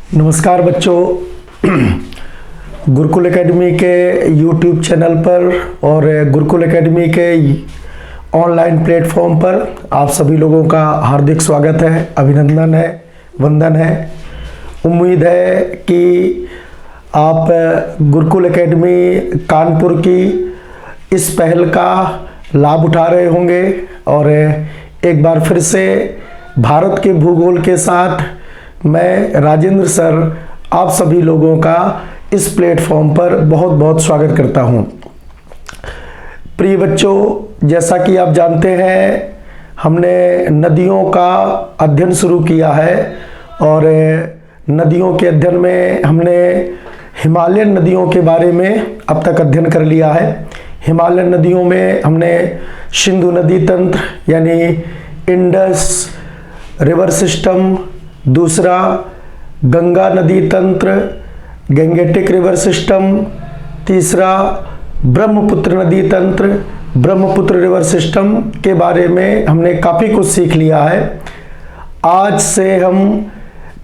नमस्कार बच्चों, गुरुकुल एकेडमी के यूट्यूब चैनल पर और गुरुकुल एकेडमी के ऑनलाइन प्लेटफॉर्म पर आप सभी लोगों का हार्दिक स्वागत है, अभिनंदन है, वंदन है। उम्मीद है कि आप गुरुकुल एकेडमी कानपुर की इस पहल का लाभ उठा रहे होंगे और एक बार फिर से भारत के भूगोल के साथ मैं राजेंद्र सर आप सभी लोगों का इस प्लेटफॉर्म पर बहुत बहुत स्वागत करता हूं। प्रिय बच्चों, जैसा कि आप जानते हैं हमने नदियों का अध्ययन शुरू किया है और नदियों के अध्ययन में हमने हिमालयन नदियों के बारे में अब तक अध्ययन कर लिया है। हिमालयन नदियों में हमने सिंधु नदी तंत्र यानी इंडस रिवर सिस्टम, दूसरा गंगा नदी तंत्र गंगेटिक रिवर सिस्टम, तीसरा ब्रह्मपुत्र नदी तंत्र ब्रह्मपुत्र रिवर सिस्टम के बारे में हमने काफ़ी कुछ सीख लिया है। आज से हम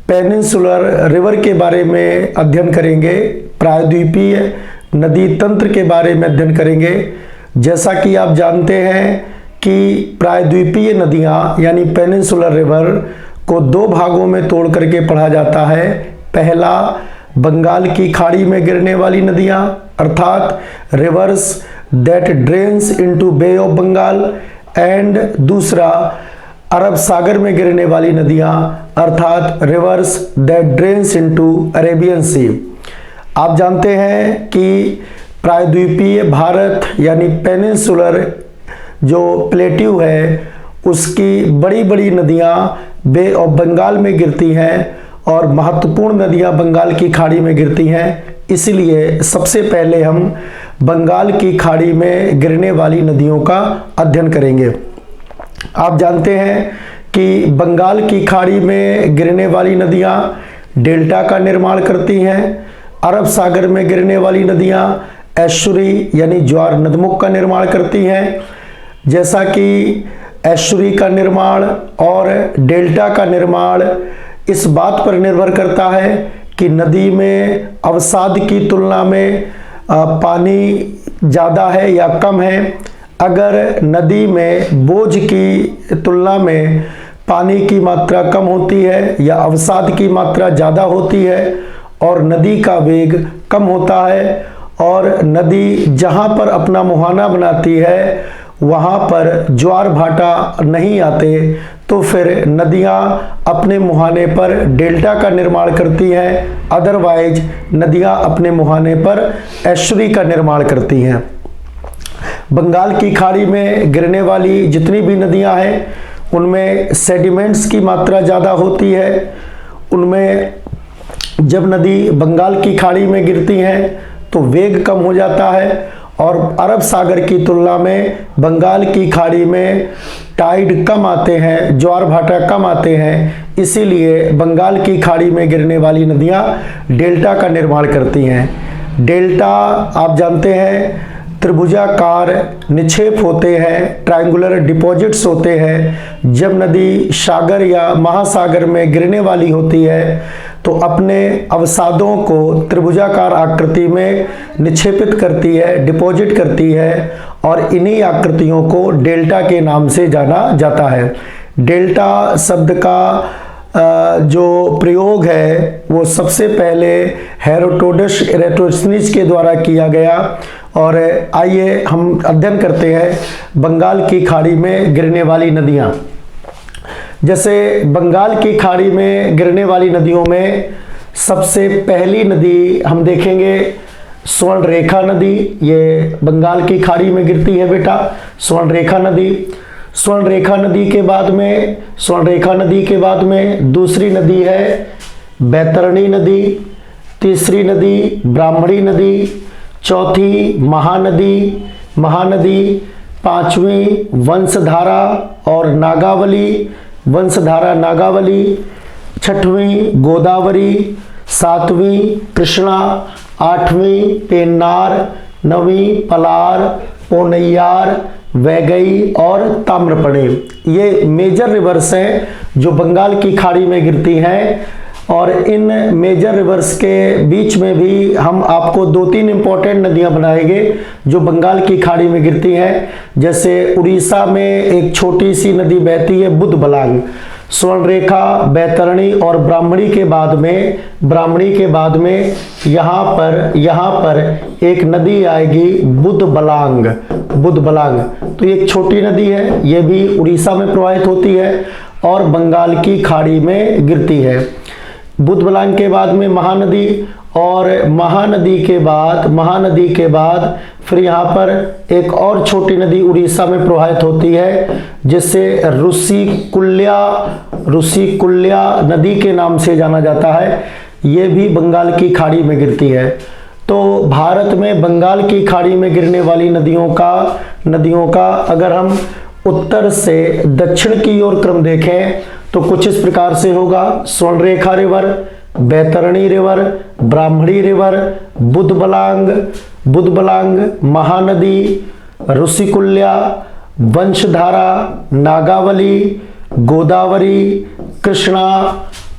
पेनिनसुलर रिवर के बारे में अध्ययन करेंगे, प्रायद्वीपीय नदी तंत्र के बारे में अध्ययन करेंगे। जैसा कि आप जानते हैं कि प्रायद्वीपीय नदियाँ यानी पेनिनसुलर रिवर को दो भागों में तोड़ करके पढ़ा जाता है। पहला बंगाल की खाड़ी में गिरने वाली नदियां अर्थात rivers that drains into bay of Bengal, and दूसरा अरब सागर में गिरने वाली नदियां अर्थात rivers that drains into Arabian sea. आप जानते हैं कि प्रायद्वीपीय भारत यानी पेनिनसुलर जो प्लेट्यू है उसकी बड़ी बड़ी नदियां बे ऑफ बंगाल में गिरती हैं और महत्वपूर्ण नदियां बंगाल की खाड़ी में गिरती हैं। इसलिए सबसे पहले हम बंगाल की खाड़ी में गिरने वाली नदियों का अध्ययन करेंगे। आप जानते हैं कि बंगाल की खाड़ी में गिरने वाली नदियां डेल्टा का निर्माण करती हैं। अरब सागर में गिरने वाली नदियां एस्चुरी यानी ज्वार नदमुख का निर्माण करती हैं। जैसा कि एस्चुरी का निर्माण और डेल्टा का निर्माण इस बात पर निर्भर करता है कि नदी में अवसाद की तुलना में पानी ज़्यादा है या कम है। अगर नदी में बोझ की तुलना में पानी की मात्रा कम होती है या अवसाद की मात्रा ज़्यादा होती है और नदी का वेग कम होता है और नदी जहाँ पर अपना मुहाना बनाती है वहाँ पर ज्वार भाटा नहीं आते तो फिर नदियाँ अपने मुहाने पर डेल्टा का निर्माण करती हैं, अदरवाइज नदियाँ अपने मुहाने पर एस्चुरी का निर्माण करती हैं। बंगाल की खाड़ी में गिरने वाली जितनी भी नदियाँ हैं उनमें सेडिमेंट्स की मात्रा ज़्यादा होती है। उनमें जब नदी बंगाल की खाड़ी में गिरती हैं तो वेग कम हो जाता है और अरब सागर की तुलना में बंगाल की खाड़ी में टाइड कम आते हैं, ज्वार भाटा कम आते हैं। इसीलिए बंगाल की खाड़ी में गिरने वाली नदियां डेल्टा का निर्माण करती हैं। डेल्टा आप जानते हैं त्रिभुजाकार निक्षेप होते हैं, ट्रायंगुलर डिपॉजिट्स होते हैं। जब नदी सागर या महासागर में गिरने वाली होती है तो अपने अवसादों को त्रिभुजाकार आकृति में निक्षेपित करती है, डिपॉजिट करती है और इन्हीं आकृतियों को डेल्टा के नाम से जाना जाता है। डेल्टा शब्द का जो प्रयोग है वो सबसे पहले हेरोडोटस इरेटोस्थनीज के द्वारा किया गया। और आइए हम अध्ययन करते हैं बंगाल की खाड़ी में गिरने वाली नदियाँ। जैसे बंगाल की खाड़ी में गिरने वाली नदियों में सबसे पहली नदी हम देखेंगे स्वर्णरेखा नदी। ये बंगाल की खाड़ी में गिरती है बेटा, स्वर्णरेखा नदी। स्वर्णरेखा नदी के बाद में दूसरी नदी है बैतरणी नदी, तीसरी नदी ब्राह्मणी नदी, चौथी महानदी, पांचवी वंशधारा और नागावली, छठवीं गोदावरी, सातवीं कृष्णा, आठवीं पेन्नार, नवीं पलार, पोन्नैयार, वैगई और ताम्रपर्णी। ये मेजर रिवर्स हैं जो बंगाल की खाड़ी में गिरती हैं और इन मेजर रिवर्स के बीच में भी हम आपको 2-3 इंपॉर्टेंट नदियां बनाएंगे जो बंगाल की खाड़ी में गिरती हैं। जैसे उड़ीसा में एक छोटी सी नदी बहती है बुधबलांग, स्वर्णरेखा, बैतरणी और ब्राह्मणी के बाद में यहाँ पर एक नदी आएगी बुधबलांग। तो ये एक छोटी नदी है, ये भी उड़ीसा में प्रवाहित होती है और बंगाल की खाड़ी में गिरती है। बुधबलांग के बाद में महानदी, और महानदी के बाद फिर यहाँ पर एक और छोटी नदी उड़ीसा में प्रवाहित होती है जिसे ऋषिकुल्या नदी के नाम से जाना जाता है। ये भी बंगाल की खाड़ी में गिरती है। तो भारत में बंगाल की खाड़ी में गिरने वाली नदियों का अगर हम उत्तर से दक्षिण की ओर क्रम देखें तो कुछ इस प्रकार से होगा। स्वर्णरेखा रिवर, बैतरणी रिवर, ब्राह्मणी रिवर, बुधबलांग, महानदी, ऋषिकुल्या, वंशधारा, नागावली, गोदावरी, कृष्णा,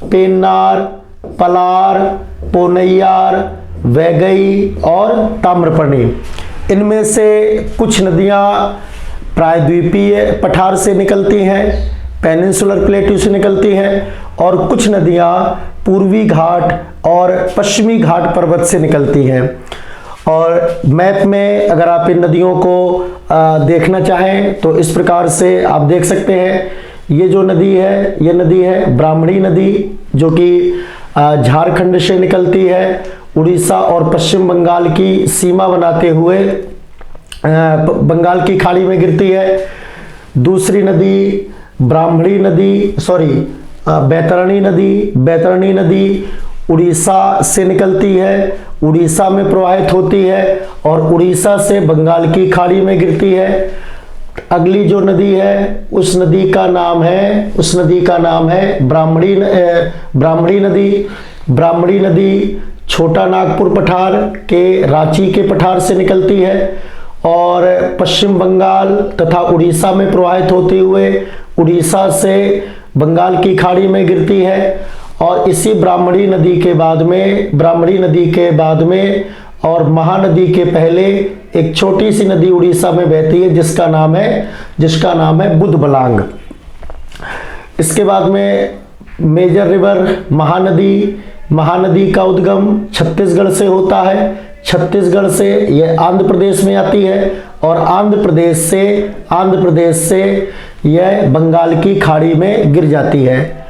पेन्नार, पलार, पोन्नैयार, वैगई और ताम्रपर्णी। इनमें से कुछ नदियां प्रायद्वीपीय पठार से निकलती हैं, पेनिनसुलर प्लेट्यू से निकलती हैं, और कुछ नदियां पूर्वी घाट और पश्चिमी घाट पर्वत से निकलती हैं। और मैप में अगर आप इन नदियों को देखना चाहें तो इस प्रकार से आप देख सकते हैं। ये जो नदी है, ये नदी है ब्राह्मणी नदी, जो कि झारखंड से निकलती है, उड़ीसा और पश्चिम बंगाल की सीमा बनाते हुए बंगाल की खाड़ी में गिरती है। दूसरी नदी बैतरणी नदी उड़ीसा से निकलती है, उड़ीसा में प्रवाहित होती है और उड़ीसा से बंगाल की खाड़ी में गिरती है। अगली जो नदी है उस नदी का नाम है ब्राह्मणी नदी छोटा नागपुर पठार के रांची के पठार से निकलती है और पश्चिम बंगाल तथा उड़ीसा में प्रवाहित होते हुए उड़ीसा से बंगाल की खाड़ी में गिरती है। और इसी ब्राह्मणी नदी के बाद में और महानदी के पहले एक छोटी सी नदी उड़ीसा में बहती है जिसका नाम है बुधबलांग। इसके बाद में मेजर रिवर महानदी का उद्गम छत्तीसगढ़ से होता है। छत्तीसगढ़ से यह आंध्र प्रदेश में आती है और आंध्र प्रदेश से यह बंगाल की खाड़ी में गिर जाती है।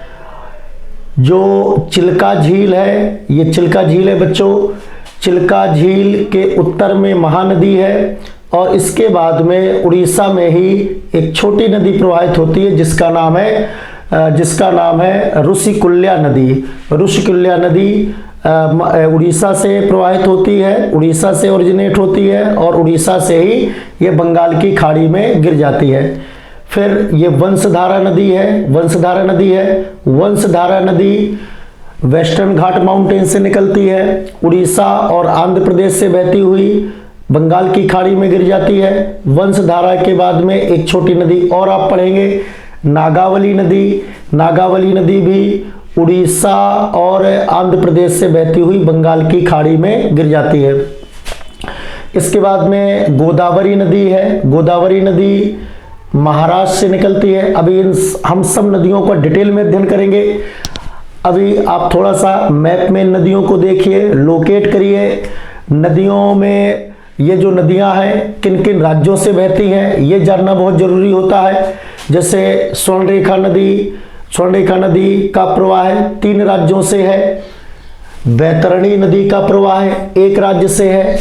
जो चिल्का झील है, ये चिल्का झील है बच्चों। चिल्का झील के उत्तर में महानदी है और इसके बाद में उड़ीसा में ही एक छोटी नदी प्रवाहित होती है जिसका नाम है ऋषिकुल्या नदी। उड़ीसा से प्रवाहित होती है, उड़ीसा से ओरिजिनेट होती है और उड़ीसा से ही ये बंगाल की खाड़ी में गिर जाती है। फिर ये वंशधारा नदी वेस्टर्न घाट माउंटेन से निकलती है, उड़ीसा और आंध्र प्रदेश से बहती हुई बंगाल की खाड़ी में गिर जाती है। वंशधारा के बाद में एक छोटी नदी और आप पढ़ेंगे, नागावली नदी भी उड़ीसा और आंध्र प्रदेश से बहती हुई बंगाल की खाड़ी में गिर जाती है। इसके बाद में गोदावरी नदी महाराष्ट्र से निकलती है। अभी हम सब नदियों का डिटेल में अध्ययन करेंगे। अभी आप थोड़ा सा मैप में नदियों को देखिए, लोकेट करिए। नदियों में ये जो नदियां हैं किन किन राज्यों से बहती हैं ये जानना बहुत जरूरी होता है। जैसे स्वर्णरेखा नदी का प्रवाह 3 राज्यों से है, बैतरणी नदी का प्रवाह 1 राज्य से है,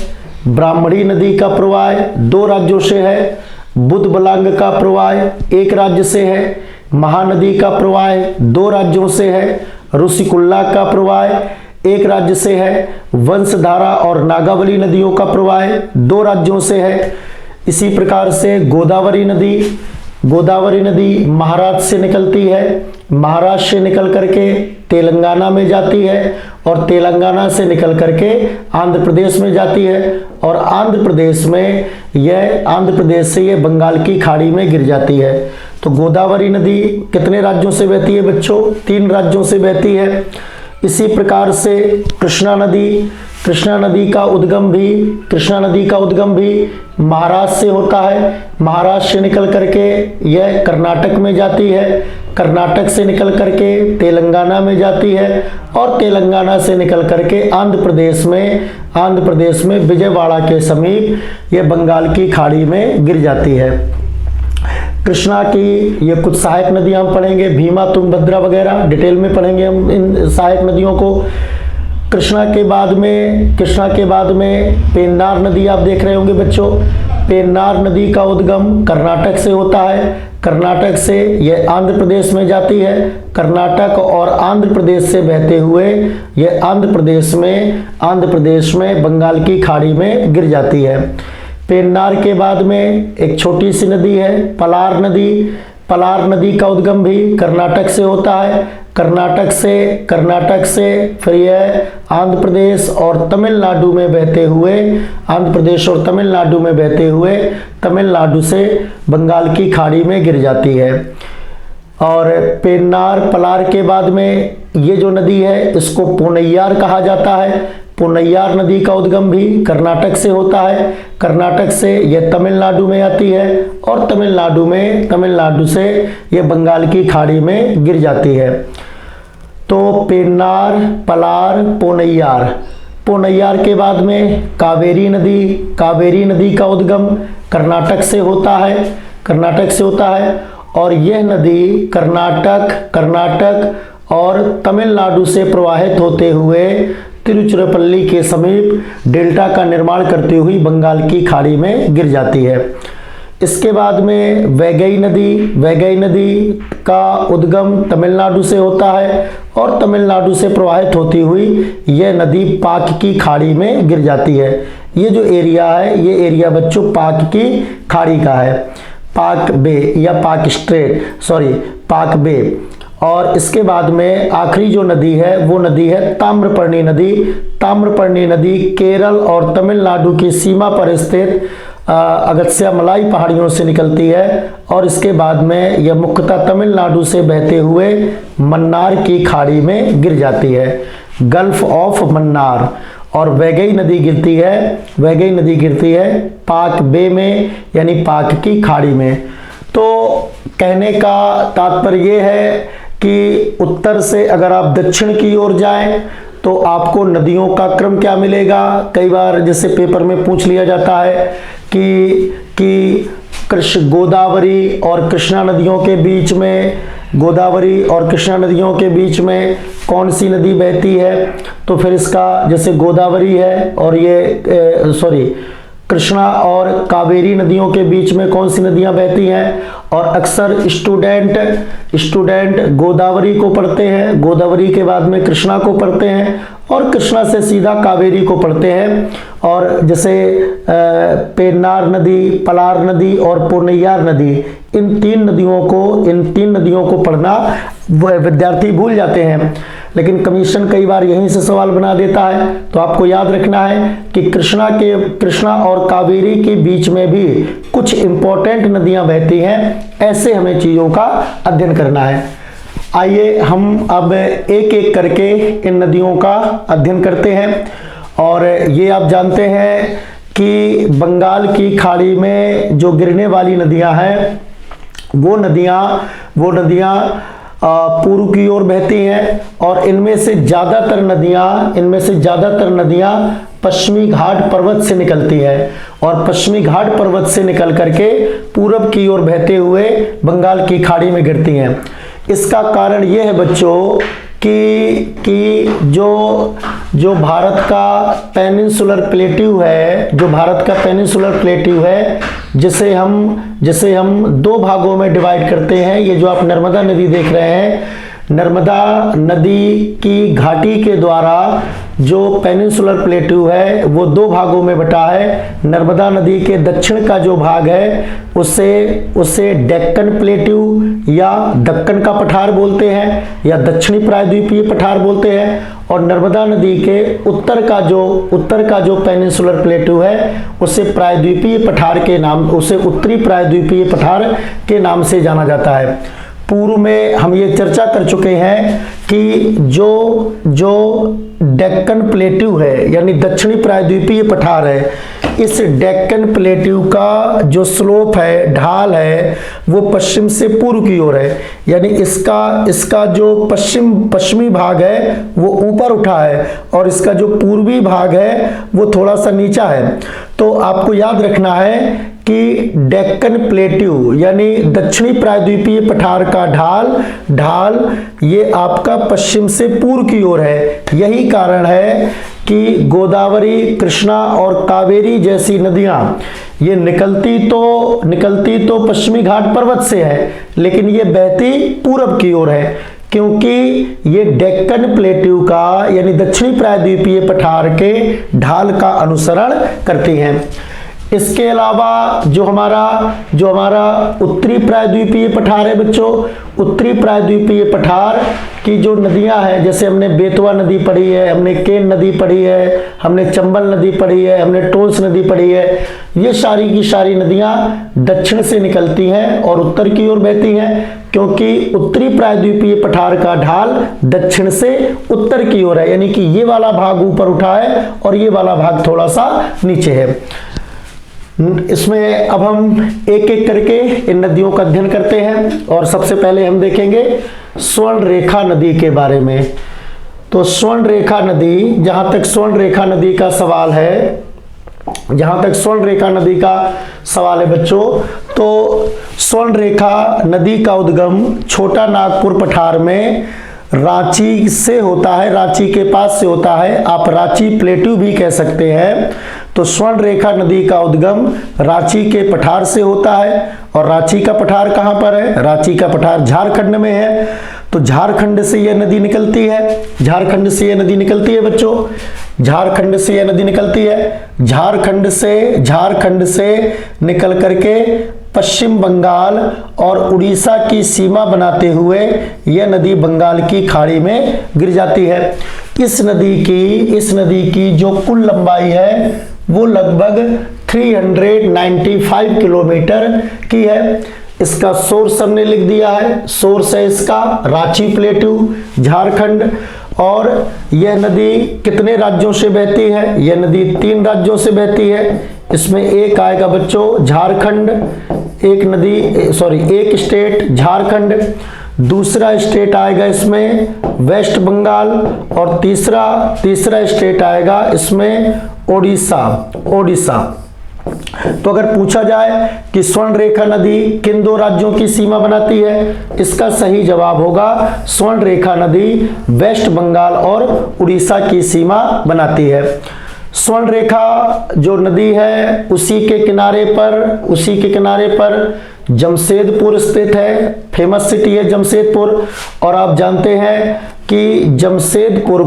ब्राह्मणी नदी का प्रवाह 2 राज्यों से है, बुधबलांग का प्रवाह 1 राज्य से है, महानदी का प्रवाह 2 राज्यों से है, ऋषिकुल्या का प्रवाह 1 राज्य से है, वंशधारा और नागावली नदियों का प्रवाह 2 राज्यों से है। इसी प्रकार से गोदावरी नदी महाराष्ट्र से निकलती है, महाराष्ट्र से निकल करके तेलंगाना में जाती है और तेलंगाना से निकल करके आंध्र प्रदेश में जाती है और आंध्र प्रदेश से यह बंगाल की खाड़ी में गिर जाती है। तो गोदावरी नदी कितने राज्यों से बहती है बच्चों? 3 राज्यों से बहती है। इसी प्रकार से कृष्णा नदी का उद्गम भी महाराष्ट्र से होता है। महाराष्ट्र से निकल करके यह कर्नाटक में जाती है, कर्नाटक से निकल करके तेलंगाना में जाती है और तेलंगाना से निकल करके आंध्र प्रदेश में विजयवाड़ा के समीप यह बंगाल की खाड़ी में गिर जाती है। कृष्णा की ये कुछ सहायक नदियां हम पढ़ेंगे, भीमा, तुंगभद्रा वगैरह डिटेल में पढ़ेंगे हम इन सहायक नदियों को। कृष्णा के बाद में पेन्नार नदी आप देख रहे होंगे बच्चों। पेन्नार नदी का उद्गम कर्नाटक से होता है, कर्नाटक से यह आंध्र प्रदेश में जाती है, कर्नाटक और आंध्र प्रदेश से बहते हुए यह आंध्र प्रदेश में बंगाल की खाड़ी में गिर जाती है। पेन्नार के बाद में एक छोटी सी नदी है पलार नदी का उद्गम भी कर्नाटक से होता है, कर्नाटक से फिर यह आंध्र प्रदेश और तमिलनाडु में बहते हुए तमिलनाडु से बंगाल की खाड़ी में गिर जाती है। और पेन्नार पलार के बाद में ये जो नदी है इसको पोन्नैयार कहा जाता है। पोन्नैयार नदी का उद्गम भी कर्नाटक से होता है, कर्नाटक से यह तमिलनाडु में आती है और तमिलनाडु से यह बंगाल की खाड़ी में गिर जाती है। तो पेन्नार, पलार, पोन्नैयार के बाद में कावेरी नदी का उद्गम कर्नाटक से होता है और यह नदी कर्नाटक और तमिलनाडु से प्रवाहित होते हुए तिरुचिरापल्ली के समीप डेल्टा का निर्माण करती हुई बंगाल की खाड़ी में गिर जाती है। इसके बाद में वैगई नदी का उद्गम तमिलनाडु से होता है और तमिलनाडु से प्रवाहित होती हुई यह नदी पाक की खाड़ी में गिर जाती है। ये जो एरिया है ये एरिया बच्चों पाक की खाड़ी का है, पाक बे या पाक बे। और इसके बाद में आखिरी जो नदी है वो नदी है ताम्रपर्णी नदी केरल और तमिलनाडु की सीमा पर स्थित अगस्त्यामलाई पहाड़ियों से निकलती है और इसके बाद में यह मुख्यतः तमिलनाडु से बहते हुए मन्नार की खाड़ी में गिर जाती है, गल्फ ऑफ मन्नार। और वैगई नदी गिरती है पाक बे में यानी पाक की खाड़ी में। तो कहने का तात्पर्य यह है कि उत्तर से अगर आप दक्षिण की ओर जाएं तो आपको नदियों का क्रम क्या मिलेगा। कई बार जैसे पेपर में पूछ लिया जाता है कि गोदावरी और कृष्णा नदियों के बीच में कौन सी नदी बहती है, तो फिर इसका जैसे गोदावरी है और ये कृष्णा और कावेरी नदियों के बीच में कौन सी नदियां बहती हैं। और अक्सर स्टूडेंट गोदावरी को पढ़ते हैं, गोदावरी के बाद में कृष्णा को पढ़ते हैं और कृष्णा से सीधा कावेरी को पढ़ते हैं। और जैसे पेन्नार नदी, पलार नदी और पोन्नैयार नदी, इन तीन नदियों को पढ़ना विद्यार्थी भूल जाते हैं, लेकिन कमीशन कई बार यहीं से सवाल बना देता है। तो आपको याद रखना है कि कृष्णा और कावेरी के बीच में भी कुछ इंपॉर्टेंट नदियां बहती हैं, ऐसे हमें चीजों का अध्ययन करना है। आइए हम अब एक एक करके इन नदियों का अध्ययन करते हैं। और ये आप जानते हैं कि बंगाल की खाड़ी में जो गिरने वाली नदियां हैं वो नदियां पूर्व की ओर बहती हैं और इनमें से ज्यादातर नदियां पश्चिमी घाट पर्वत से निकलती है और पश्चिमी घाट पर्वत से निकल करके पूरब की ओर बहते हुए बंगाल की खाड़ी में गिरती हैं। इसका कारण यह है बच्चों कि जो भारत का पेनिनसुलर प्लेट्यू है जिसे हम दो भागों में डिवाइड करते हैं। ये जो आप नर्मदा नदी देख रहे हैं, नर्मदा नदी की घाटी के द्वारा जो पेनिनसुलर प्लेट्यू है वो दो भागों में बटा है। नर्मदा नदी के दक्षिण का जो भाग है उसे डेक्कन प्लेट्यू या दक्कन का पठार बोलते हैं या दक्षिणी प्रायद्वीपीय पठार बोलते हैं। और नर्मदा नदी के उत्तर का जो पेनिनसुलर प्लेट्यू है उसे उत्तरी प्रायद्वीपीय पठार के नाम से जाना जाता है। पूर्व में हम ये चर्चा कर चुके हैं कि जो डेक्कन प्लेट्यू है यानी दक्षिणी प्रायद्वीपीय पठार है, इस डेक्कन प्लेट्यू का जो स्लोप है, ढाल है, वो पश्चिम से पूर्व की ओर है। यानी इसका जो पश्चिमी भाग है वो ऊपर उठा है और इसका जो पूर्वी भाग है वो थोड़ा सा नीचा है। तो आपको याद रखना है कि डेक्कन प्लेट्यू यानी दक्षिणी प्रायद्वीपीय पठार का ढाल ये आपका पश्चिम से पूर्व की ओर है। यही कारण है कि गोदावरी, कृष्णा और कावेरी जैसी नदियां ये निकलती तो पश्चिमी घाट पर्वत से है, लेकिन ये बहती पूरब की ओर है, क्योंकि ये डेक्कन प्लेट्यू का यानी दक्षिणी प्रायद्वीपीय पठार के ढाल का अनुसरण करती हैं। इसके अलावा जो हमारा उत्तरी प्रायद्वीपीय पठार है बच्चों, उत्तरी प्रायद्वीपीय पठार की जो नदियां हैं, जैसे हमने बेतवा नदी पढ़ी है, हमने केन नदी पढ़ी है, हमने चंबल नदी पढ़ी है, हमने टोल्स नदी पढ़ी है, ये सारी की सारी नदियां दक्षिण से निकलती हैं और उत्तर की ओर बहती हैं, क्योंकि उत्तरी प्रायद्वीपीय पठार का ढाल दक्षिण से उत्तर की ओर है। यानी कि ये वाला भाग ऊपर उठा है और ये वाला भाग थोड़ा सा नीचे है। इसमें अब हम एक एक करके इन नदियों का अध्ययन करते हैं और सबसे पहले हम देखेंगे स्वर्ण रेखा नदी के बारे में। तो स्वर्ण रेखा नदी, जहां तक स्वर्ण रेखा नदी का सवाल है, बच्चों, तो स्वर्ण रेखा नदी का उद्गम छोटा नागपुर पठार में रांची से होता है, रांची के पास से होता है। आप रांची प्लेट्यू भी कह सकते हैं। तो स्वर्ण रेखा नदी का उद्गम रांची के पठार से होता है। और रांची का पठार कहां पर है? रांची का पठार झारखंड में है। तो झारखंड से यह नदी निकलती है, बच्चों, झारखंड से यह नदी निकलती है। झारखंड से निकल करके पश्चिम बंगाल और उड़ीसा की सीमा बनाते हुए यह नदी बंगाल की खाड़ी में गिर जाती है। इस नदी की जो कुल लंबाई है वो लगभग 395 किलोमीटर की है। इसका सोर्स हमने लिख दिया है, सोर्स है इसका रांची प्लेट्यू, झारखंड। और यह नदी कितने राज्यों से बहती है? यह नदी 3 राज्यों से बहती है। इसमें एक आएगा बच्चों झारखंड, एक स्टेट झारखंड, दूसरा स्टेट आएगा इसमें वेस्ट बंगाल और तीसरा स्टेट आएगा इसमें ओडिशा। तो अगर पूछा जाए कि स्वर्ण रेखा नदी किन 2 राज्यों की सीमा बनाती है, इसका सही जवाब होगा स्वर्ण रेखा नदी वेस्ट बंगाल और उड़ीसा की सीमा बनाती है। स्वर्ण रेखा जो नदी है उसी के किनारे पर जमशेदपुर स्थित है। फेमस सिटी है जमशेदपुर। और आप जानते हैं कि जमशेदपुर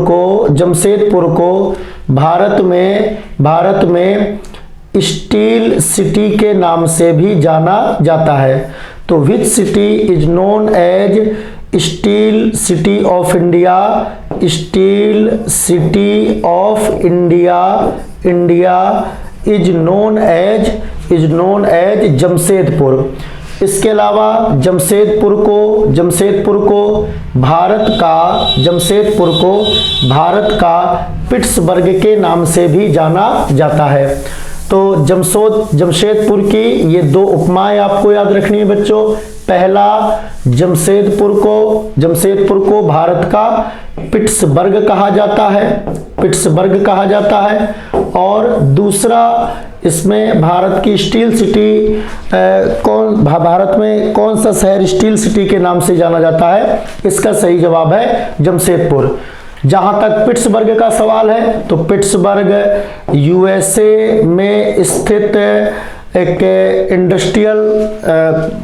को भारत में स्टील सिटी के नाम से भी जाना जाता है। तो which city is known as steel city of India? India is known as Jamshedpur. इसके अलावा जमशेदपुर को भारत का पिट्सबर्ग के नाम से भी जाना जाता है। तो जमशेदपुर की ये 2 उपमाएं आपको याद रखनी है बच्चों। पहला, जमशेदपुर को भारत का पिट्सबर्ग कहा जाता है। और दूसरा, इसमें भारत की स्टील सिटी भारत में कौन सा शहर स्टील सिटी के नाम से जाना जाता है? इसका सही जवाब है जमशेदपुर। जहां तक पिट्सबर्ग का सवाल है, तो पिट्सबर्ग यूएसए में स्थित एक इंडस्ट्रियल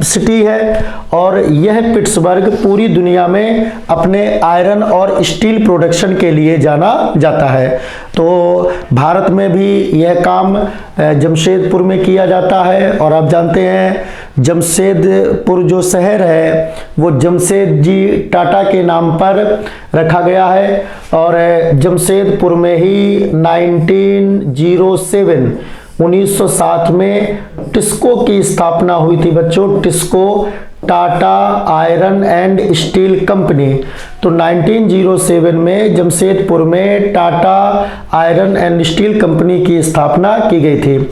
सिटी है और यह पिट्सबर्ग पूरी दुनिया में अपने आयरन और स्टील प्रोडक्शन के लिए जाना जाता है। तो भारत में भी यह काम जमशेदपुर में किया जाता है। और आप जानते हैं जमशेदपुर जो शहर है वो जमशेद जी टाटा के नाम पर रखा गया है। और जमशेदपुर में ही 1907 में टिस्को की स्थापना हुई थी बच्चों। Tata iron and steel company. तो 1907 में जमशेदपुर में Tata iron and steel company की स्थापना की गई थी।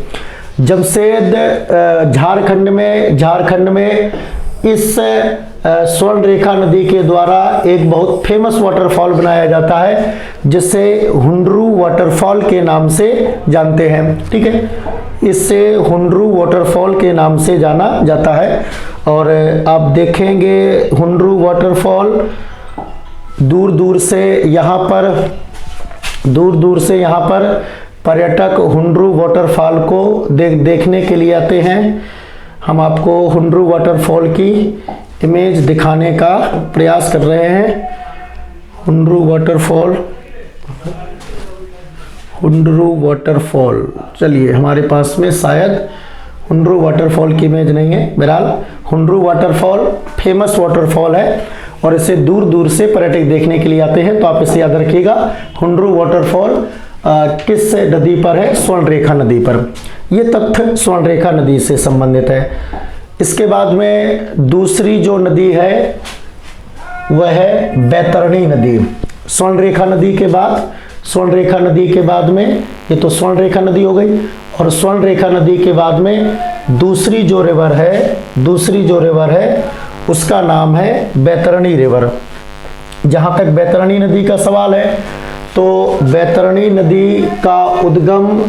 जमशेद झारखंड में इस स्वर्ण रेखा नदी के द्वारा एक बहुत फेमस वाटरफॉल बनाया जाता है, जिसे हुंडरू वाटरफॉल के नाम से जानते हैं। ठीक है, इससे हुंडरू वाटरफॉल के नाम से जाना जाता है। और आप देखेंगे हुंडरू वाटरफॉल दूर दूर से यहाँ पर पर्यटक हुंडरू वाटरफॉल को देखने के लिए आते हैं। हम आपको हुंडरू वाटरफॉल की इमेज दिखाने का प्रयास कर रहे हैं। हुंडरू वाटरफॉल, चलिए हमारे पास में शायद हुंडरू वाटरफॉल की इमेज नहीं है। बहरहाल हुंडरू वाटरफॉल फेमस वाटरफॉल है और इसे दूर दूर से पर्यटक देखने के लिए आते हैं। तो आप इसे याद रखिएगा, हुंडरू वाटरफॉल किस नदी पर है? स्वर्ण रेखा नदी पर। यह तथ्य स्वर्ण रेखा नदी से संबंधित है। इसके बाद में दूसरी जो नदी है वह है बैतरणी नदी। स्वर्ण रेखा नदी के बाद में ये तो स्वर्ण रेखा नदी हो गई, और स्वर्ण रेखा नदी के बाद में दूसरी जो रिवर है उसका नाम है बैतरणी रिवर। जहां तक बैतरणी नदी का सवाल है, तो बैतरणी नदी का उद्गम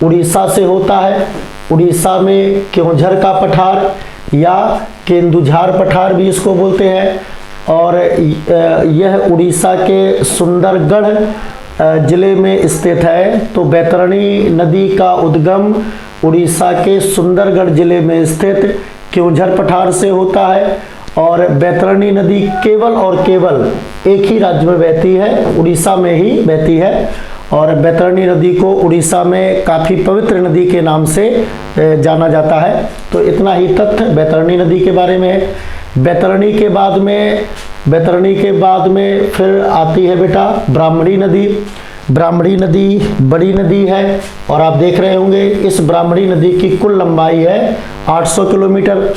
उड़ीसा से होता है। उड़ीसा में क्योंझर का पठार या केंदुझार पठार भी इसको बोलते हैं, और यह उड़ीसा के सुंदरगढ़ जिले में स्थित है। तो बैतरणी नदी का उद्गम उड़ीसा के सुंदरगढ़ जिले में स्थित क्योंझर पठार से होता है, और बैतरणी नदी केवल और केवल एक ही राज्य में बहती है, उड़ीसा में ही बहती है। और बैतरणी नदी को उड़ीसा में काफ़ी पवित्र नदी के नाम से जाना जाता है। तो इतना ही तथ्य बैतरणी नदी के बारे में है। बैतरणी के बाद में फिर आती है बेटा ब्राह्मणी नदी। ब्राह्मणी नदी बड़ी नदी है, और आप देख रहे होंगे इस ब्राह्मणी नदी की कुल लंबाई है 800 किलोमीटर।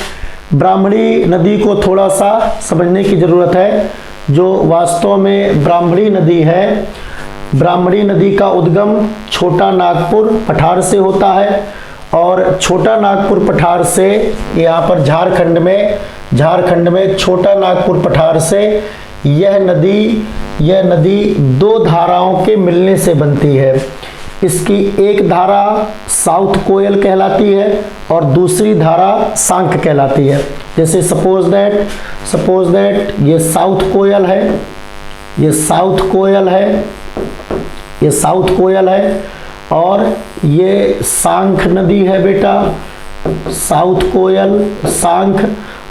ब्राह्मणी नदी को थोड़ा सा समझने की ज़रूरत है। जो वास्तव में ब्राह्मणी नदी है, ब्राह्मणी नदी का उद्गम छोटा नागपुर पठार से होता है, और छोटा नागपुर पठार से यहाँ पर झारखंड में छोटा नागपुर पठार से यह नदी दो धाराओं के मिलने से बनती है। इसकी एक धारा साउथ कोयल कहलाती है और दूसरी धारा सांक कहलाती है। जैसे सपोज दैट ये साउथ कोयल है और ये सांख नदी है बेटा, साउथ कोयल सांख।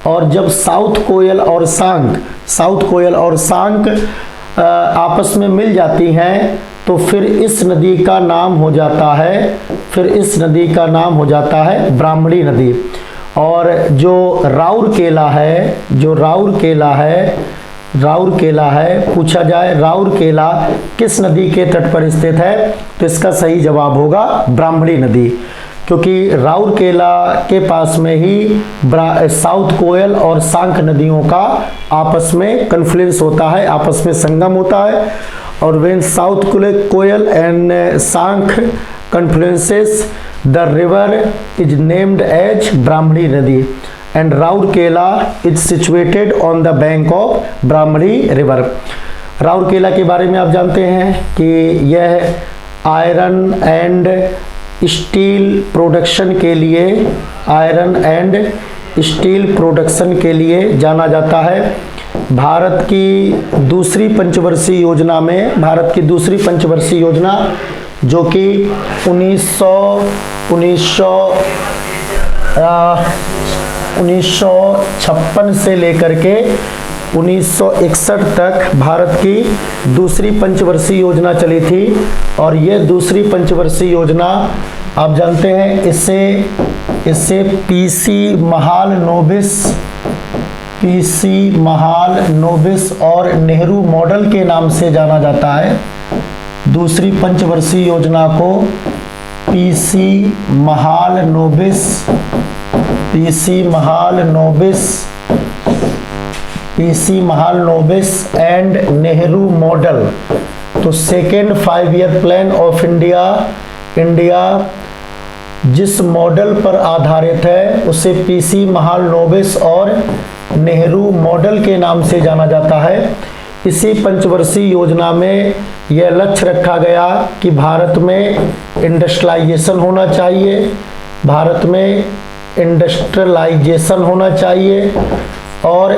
और जब साउथ कोयल और सांक आपस में मिल जाती हैं, तो फिर इस नदी का नाम हो जाता है ब्राह्मणी नदी। और जो राउरकेला है, पूछा जाए राउरकेला किस नदी के तट पर स्थित है, तो इसका सही जवाब होगा ब्राह्मणी नदी, क्योंकि राउरकेला के पास में ही साउथ कोयल और सांक नदियों का आपस में कन्फ्लुएंस होता है, आपस में संगम होता है। और when south Koel and Sankh confluences, the river is named as Brahmani nadi, and Rourkela is situated on the bank of Brahmani river. Rourkela के बारे में आप जानते हैं कि यह आयरन एंड स्टील प्रोडक्शन के लिए जाना जाता है। भारत की दूसरी पंचवर्षीय योजना जो कि 1956 से लेकर के 1961 तक भारत की दूसरी पंचवर्षीय योजना चली थी। और यह दूसरी पंचवर्षीय योजना आप जानते हैं, इससे पीसी महाल नोबिस और नेहरू मॉडल के नाम से जाना जाता है। दूसरी पंचवर्षीय योजना को P C Mahalanobis P C Mahalanobis and Nehru model. तो second 5 year plan of India जिस मॉडल पर आधारित है उसे पीसी महालनोबिस और नेहरू मॉडल के नाम से जाना जाता है। इसी पंचवर्षीय योजना में यह लक्ष्य रखा गया कि भारत में इंडस्ट्रियलाइजेशन होना चाहिए, भारत में इंडस्ट्रियलाइजेशन होना चाहिए और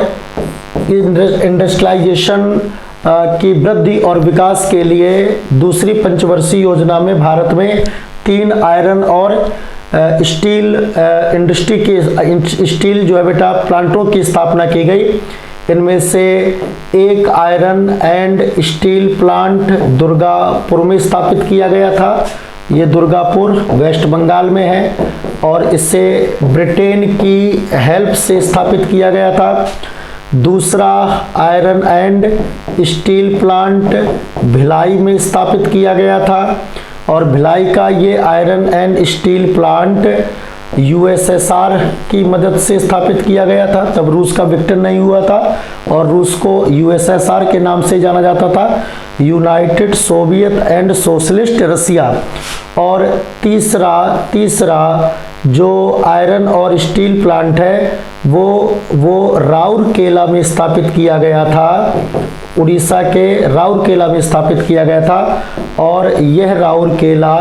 इंडस्ट्रियलाइजेशन की वृद्धि और विकास के लिए दूसरी पंचवर्षीय योजना में भारत में 3 आयरन और स्टील इंडस्ट्री के स्टील जो है बेटा प्लांटों की स्थापना की गई। इनमें से एक iron and steel plant Durgapur में स्थापित किया गया था। ये दुर्गापुर वेस्ट बंगाल में है और इसे ब्रिटेन की हेल्प से स्थापित किया गया था। दूसरा iron and steel plant Bhilai में स्थापित किया गया था और भिलाई का ये iron and steel plant USSR की मदद से स्थापित किया गया था। तब रूस का विक्टर नहीं हुआ था और रूस को यूएसएसआर के नाम से जाना जाता था, यूनाइटेड सोवियत एंड सोशलिस्ट रसिया। और तीसरा जो आयरन और स्टील प्लांट है वो राउरकेला में स्थापित किया गया था, उड़ीसा के राउरकेला में स्थापित किया गया था। और यह राउरकेला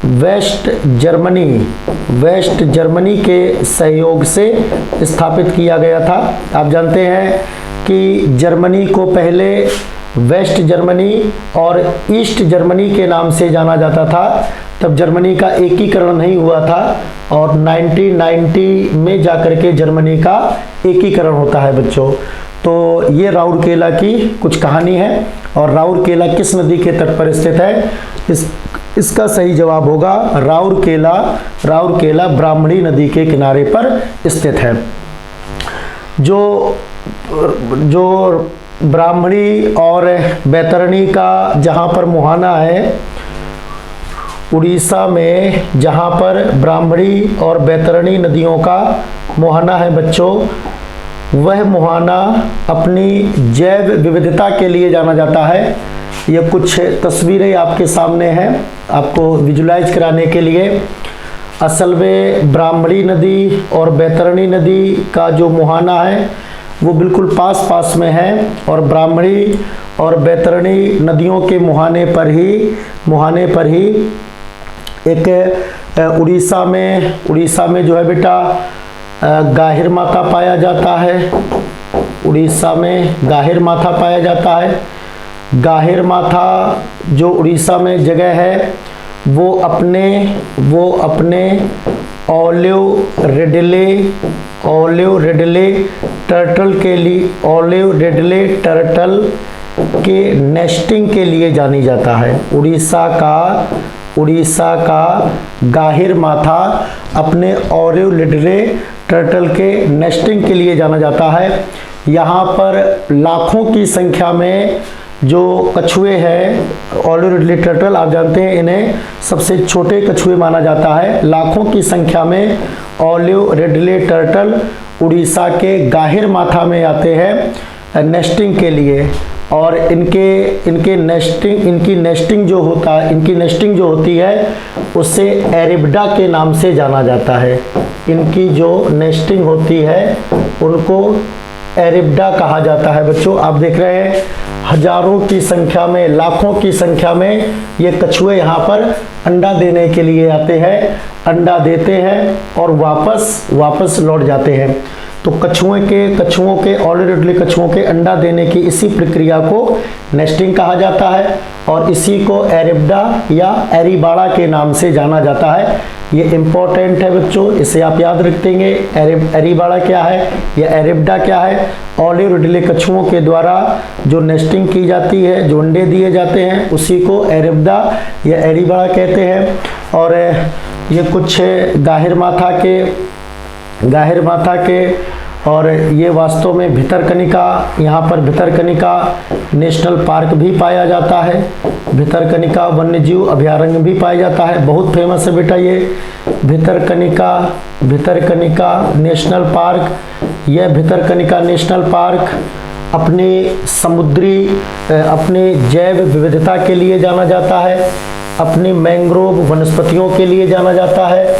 वेस्ट जर्मनी के सहयोग से स्थापित किया गया था। आप जानते हैं कि जर्मनी को पहले वेस्ट जर्मनी और ईस्ट जर्मनी के नाम से जाना जाता था। तब जर्मनी का एकीकरण नहीं हुआ था और 1990 में जाकर के जर्मनी का एकीकरण होता है बच्चों। तो ये राउरकेला की कुछ कहानी है। और राउरकेला किस नदी के तट पर स्थित है? इसका सही जवाब होगा राउरकेला ब्राह्मणी नदी के किनारे पर स्थित है। जो ब्राह्मणी और बैतरणी का जहाँ पर मुहाना है, उड़ीसा में जहाँ पर ब्राह्मणी और बैतरणी नदियों का मुहाना है बच्चों, वह मुहाना अपनी जैव विविधता के लिए जाना जाता है। ये कुछ तस्वीरें आपके सामने हैं आपको विजुलाइज कराने के लिए। असल में ब्राह्मणी नदी और बैतरणी नदी का जो मुहाना है वो बिल्कुल पास में है और ब्राह्मणी और बैतरणी नदियों के मुहाने पर ही एक उड़ीसा में जो है बेटा गाहिर माथा पाया जाता है। उड़ीसा में गाहिर माथा पाया जाता है। गाहिर माथा जो उड़ीसा में जगह है वो अपने ओलिव रिडले टर्टल के नेस्टिंग के लिए जानी जाता है। उड़ीसा का गाहिर माथा अपने ओलिव रिडले टर्टल के नेस्टिंग के लिए जाना जाता है। यहाँ पर लाखों की संख्या में जो कछुए हैं, ओलिव रिडले टर्टल आप जानते हैं इन्हें सबसे छोटे कछुए माना जाता है। लाखों की संख्या में ओलिव रिडले टर्टल उड़ीसा के गाहिर माथा में आते हैं नेस्टिंग के लिए। और इनकी नेस्टिंग जो होती है उसे एरिब्डा के नाम से जाना जाता है। इनकी जो नेस्टिंग होती है उनको एरिब्डा कहा जाता है बच्चों। आप देख रहे हैं हजारों की संख्या में, लाखों की संख्या में ये कछुए यहाँ पर अंडा देने के लिए आते हैं, अंडा देते हैं और वापस लौट जाते हैं। तो कछुओं के ओलिव रिडले कछुओं के अंडा देने की इसी प्रक्रिया को नेस्टिंग कहा जाता है और इसी को एरिब्डा या एरीबाड़ा के नाम से जाना जाता है। ये इम्पोर्टेंट है बच्चों, इसे आप याद रखेंगे। एरीबाड़ा क्या है या एरिब्डा क्या है? ओलिव रिडले कछुओं के द्वारा जो नेस्टिंग की जाती है, जो अंडे दिए जाते हैं, उसी को एरिब्डा या एरीबाड़ा कहते हैं। और ये कुछ गाहिर माथा के और ये वास्तव में भितरकनिका, यहाँ पर भितरकनिका नेशनल पार्क भी पाया जाता है, भितरकनिका वन्यजीव अभयारण्य भी पाया जाता है। बहुत फेमस है बेटा ये भितरकनिका नेशनल पार्क। यह भितरकनिका नेशनल पार्क अपने अपने जैव विविधता के लिए जाना जाता है, अपने मैंग्रोव वनस्पतियों के लिए जाना जाता है,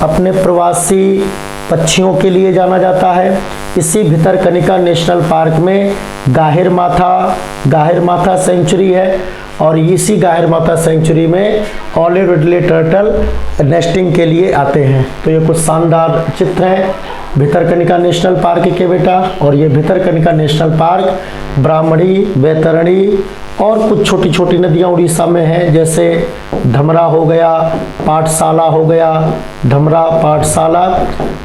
अपने प्रवासी पक्षियों के लिए जाना जाता है। इसी भितरकनिका नेशनल पार्क में गाहिर माथा सेंचुरी है और इसी गाहिर माथा सेंचुरी में ऑलिव रिडले टर्टल नेस्टिंग के लिए आते हैं। तो ये कुछ शानदार चित्र हैं भितरकनिका नेशनल पार्क के बेटा। और ये भितरकनिका नेशनल पार्क ब्राह्मणी, बैतरणी और कुछ छोटी छोटी नदियाँ उड़ीसा में हैं, जैसे धमरा हो गया, पाठशाला हो गया, धमरा पाठशाला,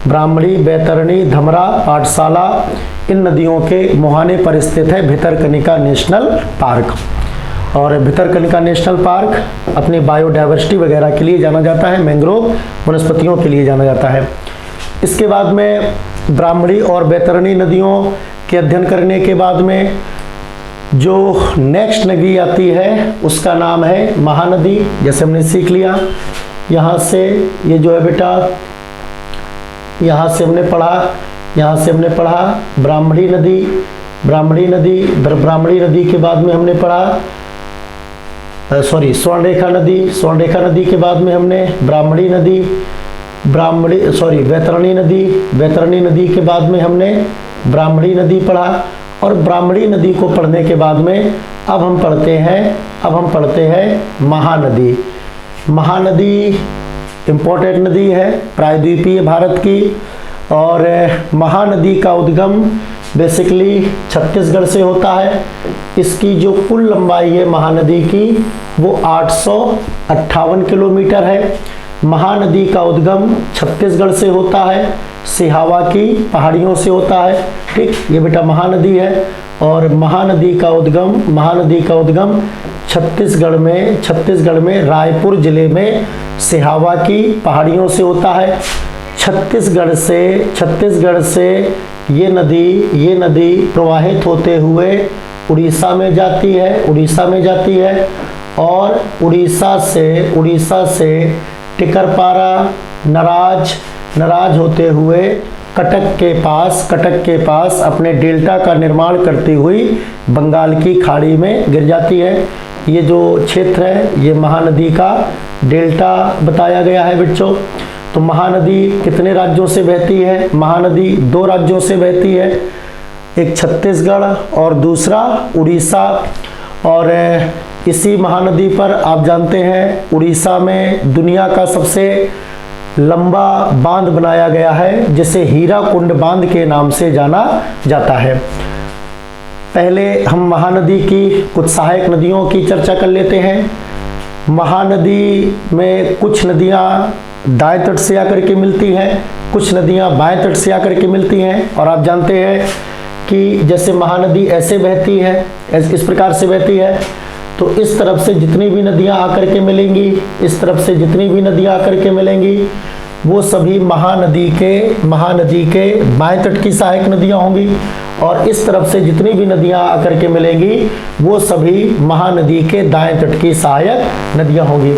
ब्राह्मणी, बैतरणी, धमरा, पाठशाला, इन नदियों के मुहाने पर स्थित है भितरकनिका नेशनल पार्क। और भितरकनिका नेशनल पार्क अपनी बायोडाइवर्सिटी वगैरह के लिए जाना जाता है, मैंग्रोव वनस्पतियों के लिए जाना जाता है। इसके बाद में ब्राह्मणी और बैतरणी नदियों के अध्ययन करने के बाद में जो नेक्स्ट नदी आती है उसका नाम है महानदी। जैसे हमने सीख लिया, यहाँ से ये जो है बेटा, यहाँ से हमने पढ़ा ब्राह्मणी नदी के बाद में हमने पढ़ा स्वर्णरेखा नदी के बाद में हमने बैतरणी नदी के बाद में हमने ब्राह्मणी नदी पढ़ा। और ब्राह्मणी नदी को पढ़ने के बाद में अब हम पढ़ते हैं महानदी इम्पोर्टेंट नदी है प्रायद्वीपीय भारत की। और महानदी का उद्गम बेसिकली छत्तीसगढ़ से होता है। इसकी जो कुल लंबाई है महानदी की वो 858 किलोमीटर है। महानदी का उद्गम छत्तीसगढ़ से होता है, सिहावा की पहाड़ियों से होता है। ठीक, ये बेटा महानदी है। और महानदी का उद्गम छत्तीसगढ़ में रायपुर जिले में सिहावा की पहाड़ियों से होता है। छत्तीसगढ़ से ये नदी प्रवाहित होते हुए उड़ीसा में जाती है और उड़ीसा से टिकरपारा, नराज होते हुए कटक के पास अपने डेल्टा का निर्माण करती हुई बंगाल की खाड़ी में गिर जाती है। ये जो क्षेत्र है ये महानदी का डेल्टा बताया गया है बच्चों। तो महानदी कितने राज्यों से बहती है? महानदी 2 राज्यों से बहती है, एक छत्तीसगढ़ और दूसरा उड़ीसा। और इसी महानदी पर आप जानते हैं उड़ीसा में दुनिया का सबसे लंबा बांध बनाया गया है, जिसे हीराकुंड बांध के नाम से जाना जाता है। पहले हम महानदी की कुछ सहायक नदियों की चर्चा कर लेते हैं। महानदी में कुछ नदियाँ दाएं तट से आकर के मिलती हैं, कुछ नदियाँ बाएं तट से आकर के मिलती हैं। और आप जानते हैं कि जैसे महानदी ऐसे बहती है, इस प्रकार से बहती है, तो इस तरफ से जितनी भी नदियाँ आकर के मिलेंगी, इस तरफ से जितनी भी नदियाँ आकर के मिलेंगी, वो सभी महानदी के बाएं तट की सहायक नदियाँ होंगी। और इस तरफ से जितनी भी नदियाँ आकर के मिलेंगी वो सभी महानदी के दाएं तट की सहायक नदियाँ होंगी।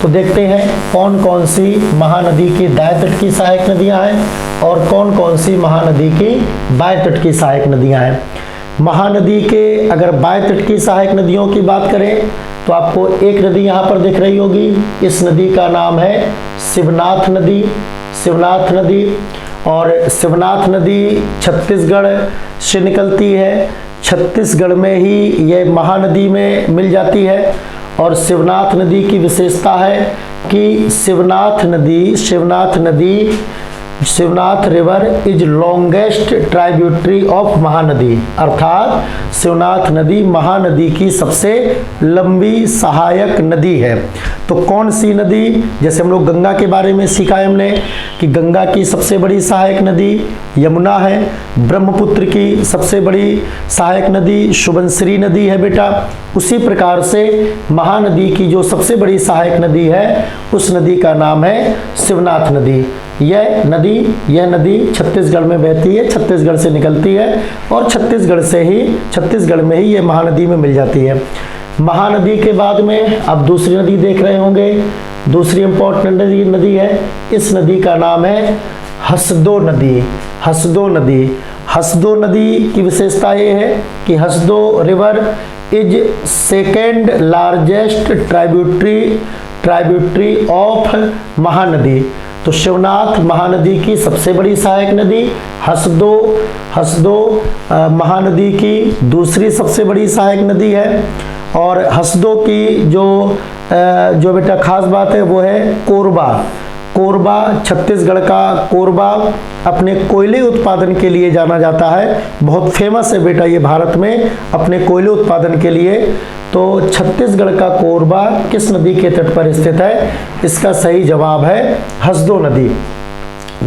तो देखते हैं कौन कौन सी महानदी की दाएं तट की सहायक नदियाँ हैं और कौन कौन सी महानदी की बाएं तट की सहायक नदियाँ हैं। महानदी के अगर बाएं तट की सहायक नदियों की बात करें तो आपको एक नदी यहाँ पर दिख रही होगी। इस नदी का नाम है शिवनाथ नदी। और शिवनाथ नदी छत्तीसगढ़ से निकलती है, छत्तीसगढ़ में ही यह महानदी में मिल जाती है। और शिवनाथ नदी की विशेषता है कि Shivnath river is longest tributary of Mahanadi, अर्थात शिवनाथ नदी महानदी की सबसे लंबी सहायक नदी है। तो कौन सी नदी? जैसे हम लोग गंगा के बारे में सीखा है हमने कि गंगा की सबसे बड़ी सहायक नदी यमुना है, ब्रह्मपुत्र की सबसे बड़ी सहायक नदी सुबनसिरी नदी है बेटा। उसी प्रकार से महानदी की जो सबसे बड़ी सहायक नदी है उस नदी का नाम है शिवनाथ नदी। यह नदी छत्तीसगढ़ में बहती है, छत्तीसगढ़ से निकलती है और छत्तीसगढ़ में ही ये महानदी में मिल जाती है। महानदी के बाद में अब दूसरी नदी देख रहे होंगे, दूसरी इंपॉर्टेंट नदी है। इस नदी का नाम है हसदो नदी। हसदो नदी की विशेषता ये है कि Hasdeo river is second largest tributary of Mahanadi. तो शिवनाथ महानदी की सबसे बड़ी सहायक नदी, हसदो महानदी की दूसरी सबसे बड़ी सहायक नदी है। और हसदो की जो बेटा खास बात है वो है कोरबा, छत्तीसगढ़ का कोरबा अपने कोयले उत्पादन के लिए जाना जाता है, बहुत फेमस है बेटा ये भारत में अपने कोयले उत्पादन के लिए। तो छत्तीसगढ़ का कोरबा किस नदी के तट पर स्थित है? इसका सही जवाब है हसदो नदी।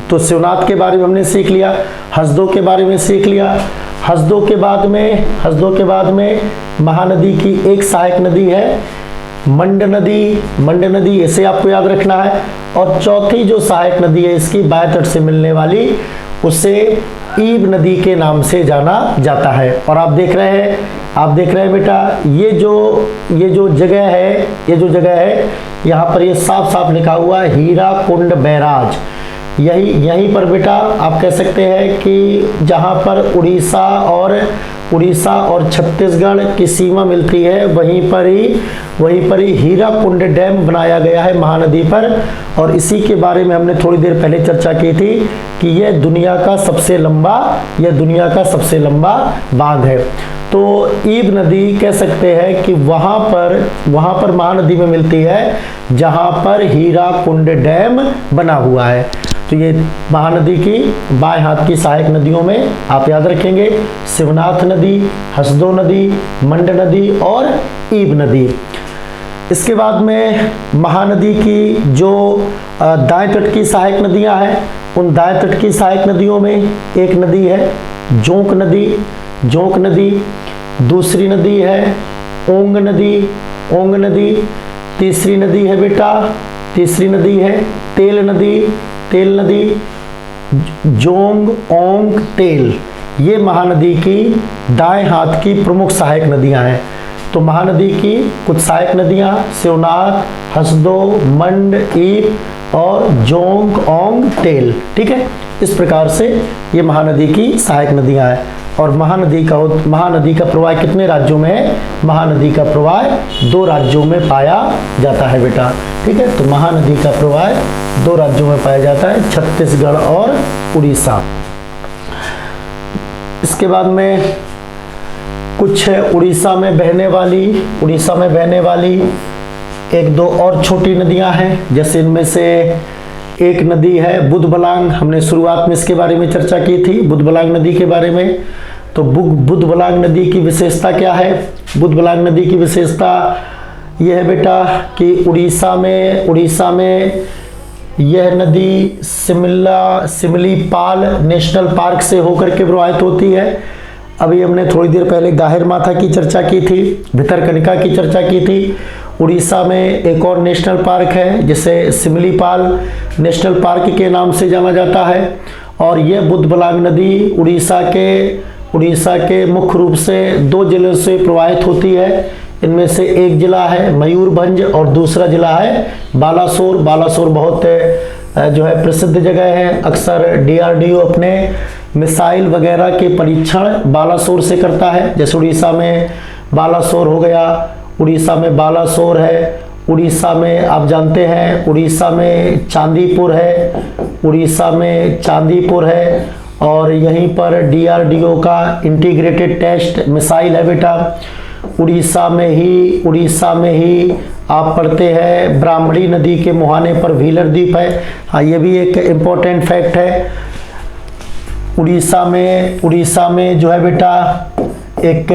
तो शिवनाथ के बारे में हमने सीख लिया, हसदो के बारे में सीख लिया। हसदो के बाद में महानदी की एक सहायक नदी है मंड नदी, इसे आपको याद रखना है। और चौथी जो सहायक नदी है इसकी बाएं तट से मिलने वाली, उसे ईब नदी के नाम से जाना जाता है। और आप देख रहे हैं बेटा ये जो जगह है यहाँ पर ये साफ साफ लिखा हुआ है हीराकुंड बैराज। यहीं पर बेटा आप कह सकते हैं कि जहाँ पर उड़ीसा और छत्तीसगढ़ की सीमा मिलती है वहीं पर ही हीराकुंड डैम बनाया गया है महानदी पर। और इसी के बारे में हमने थोड़ी देर पहले चर्चा की थी कि यह दुनिया का सबसे लंबा बांध है। तो ईब नदी कह सकते हैं कि वहां पर महानदी में मिलती है जहां पर हीराकुंड डैम बना हुआ है। तो ये महानदी की बाएं हाथ की सहायक नदियों में आप याद रखेंगे शिवनाथ नदी, हसदो नदी, मंड नदी और ईब नदी। इसके बाद में महानदी की जो दाएं तट की सहायक नदियां हैं, उन दाएं तट की सहायक नदियों में एक नदी है जोंक नदी, दूसरी नदी है ओंग नदी, तीसरी नदी है बेटा तेल नदी, जोंग, ओंग, तेल। ये महानदी की दाएं हाथ की प्रमुख सहायक नदियां हैं। तो महानदी की कुछ सहायक नदियां शिवनाथ, हसदो, मंड, ईब और जोंग, ओंग, तेल। ठीक है, इस प्रकार से ये महानदी की सहायक नदियां हैं। और महानदी का प्रवाह कितने राज्यों में है? महानदी का प्रवाह 2 राज्यों में पाया जाता है बेटा। ठीक है, तो महानदी का प्रवाह 2 राज्यों में पाया जाता है, छत्तीसगढ़ और उड़ीसा। इसके बाद में कुछ उड़ीसा में बहने वाली 1-2 और छोटी नदियां हैं। जैसे इनमें से एक नदी है बुधबलांग, हमने शुरुआत में इसके बारे में चर्चा की थी बुधबलांग नदी के बारे में। तो बुधबलांग नदी की विशेषता क्या है? बुधबलांग नदी की विशेषता यह है बेटा कि उड़ीसा में यह नदी सिमलीपाल नेशनल पार्क से होकर के प्रवाहित होती है। अभी हमने थोड़ी देर पहले गाहिरमाथा की चर्चा की थी, भितरकनिका की चर्चा की थी। उड़ीसा में एक और नेशनल पार्क है जिसे सिमलीपाल नेशनल पार्क के नाम से जाना जाता है। और यह बुधबलांग नदी उड़ीसा के मुख्य रूप से 2 जिलों से प्रवाहित होती है। इनमें से एक जिला है मयूरभंज और दूसरा जिला है बालासोर। बालासोर बहुत जो है प्रसिद्ध जगह है। अक्सर DRDO अपने मिसाइल वगैरह के परीक्षण बालासोर से करता है। जैसे उड़ीसा में बालासोर हो गया, उड़ीसा में बालासोर है। उड़ीसा में आप जानते हैं उड़ीसा में चांदीपुर है और यहीं पर DRDO का इंटीग्रेटेड टेस्ट मिसाइल है बेटा। उड़ीसा में ही आप पढ़ते हैं ब्राह्मणी नदी के मुहाने पर व्हीलर द्वीप है। हाँ, ये भी एक इम्पोर्टेंट फैक्ट है। उड़ीसा में जो है बेटा एक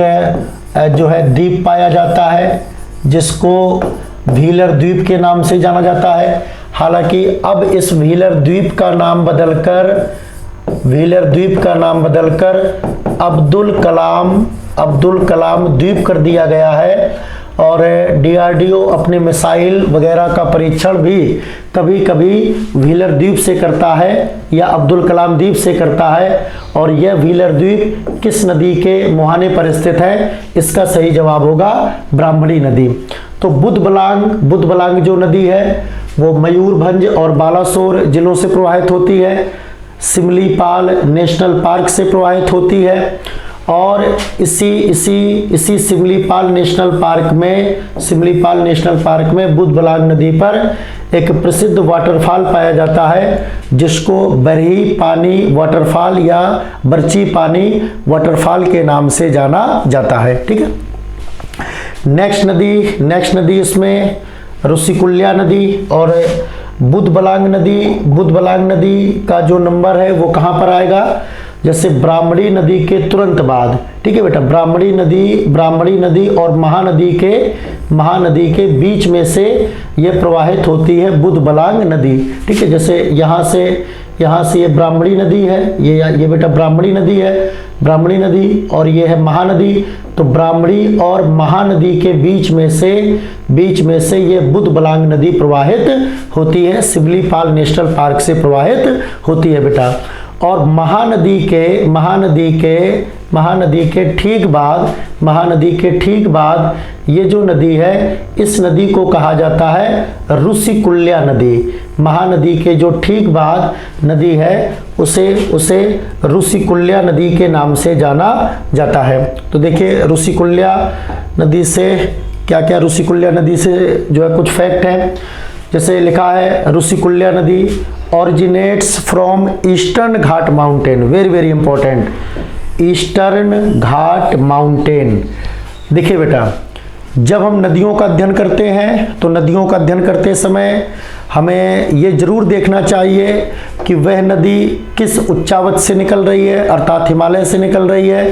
जो है द्वीप पाया जाता है जिसको व्हीलर द्वीप के नाम से जाना जाता है। हालांकि अब इस व्हीलर द्वीप का नाम बदलकर अब्दुल कलाम द्वीप कर दिया गया है। और DRDO अपने मिसाइल वगैरह का परीक्षण भी कभी कभी व्हीलर द्वीप से करता है या अब्दुल कलाम द्वीप से करता है। और यह व्हीलर द्वीप किस नदी के मुहाने पर स्थित है? इसका सही जवाब होगा ब्राह्मणी नदी। तो बुधबलांग जो नदी है वो मयूरभंज और बालासोर जिलों से प्रवाहित होती है। सिमलीपाल नेशनल पार्क से प्रवाहित होती है। और इसी सिमलीपाल नेशनल पार्क में बुधबलांग नदी पर एक प्रसिद्ध वाटरफॉल पाया जाता है, जिसको बरही पानी वाटरफॉल या बरची पानी वाटरफॉल के नाम से जाना जाता है। ठीक है। नेक्स्ट नदी इसमें ऋषिकुल्या नदी और बुधबलांग नदी का जो नंबर है वो कहाँ पर आएगा, जैसे ब्राह्मणी नदी के तुरंत बाद। ठीक है बेटा, ब्राह्मणी नदी और महानदी के बीच में से ये प्रवाहित होती है बुधबलांग नदी। ठीक है, जैसे यहाँ से ये ब्राह्मणी नदी है, ये बेटा ब्राह्मणी नदी और ये है महानदी। तो ब्राह्मणी और महानदी के बीच में से ये बुधबलांग नदी प्रवाहित होती है, सिमलीपाल नेशनल पार्क से प्रवाहित होती है बेटा। और महानदी के ठीक बाद ये जो नदी है, इस नदी को कहा जाता है ऋषिकुल्या नदी। महानदी के जो ठीक बाद नदी है उसे ऋषिकुल्या नदी के नाम से जाना जाता है। तो देखिए ऋषिकुल्या नदी से क्या ऋषिकुल्या नदी से जो है कुछ फैक्ट है। जैसे लिखा है ऋषिकुल्या नदी originates from eastern Ghat mountain, very important, eastern Ghat mountain. देखिए बेटा, जब हम नदियों का अध्ययन करते हैं तो नदियों का अध्ययन करते समय हमें ये जरूर देखना चाहिए कि वह नदी किस उच्चावच से निकल रही है, अर्थात हिमालय से निकल रही है,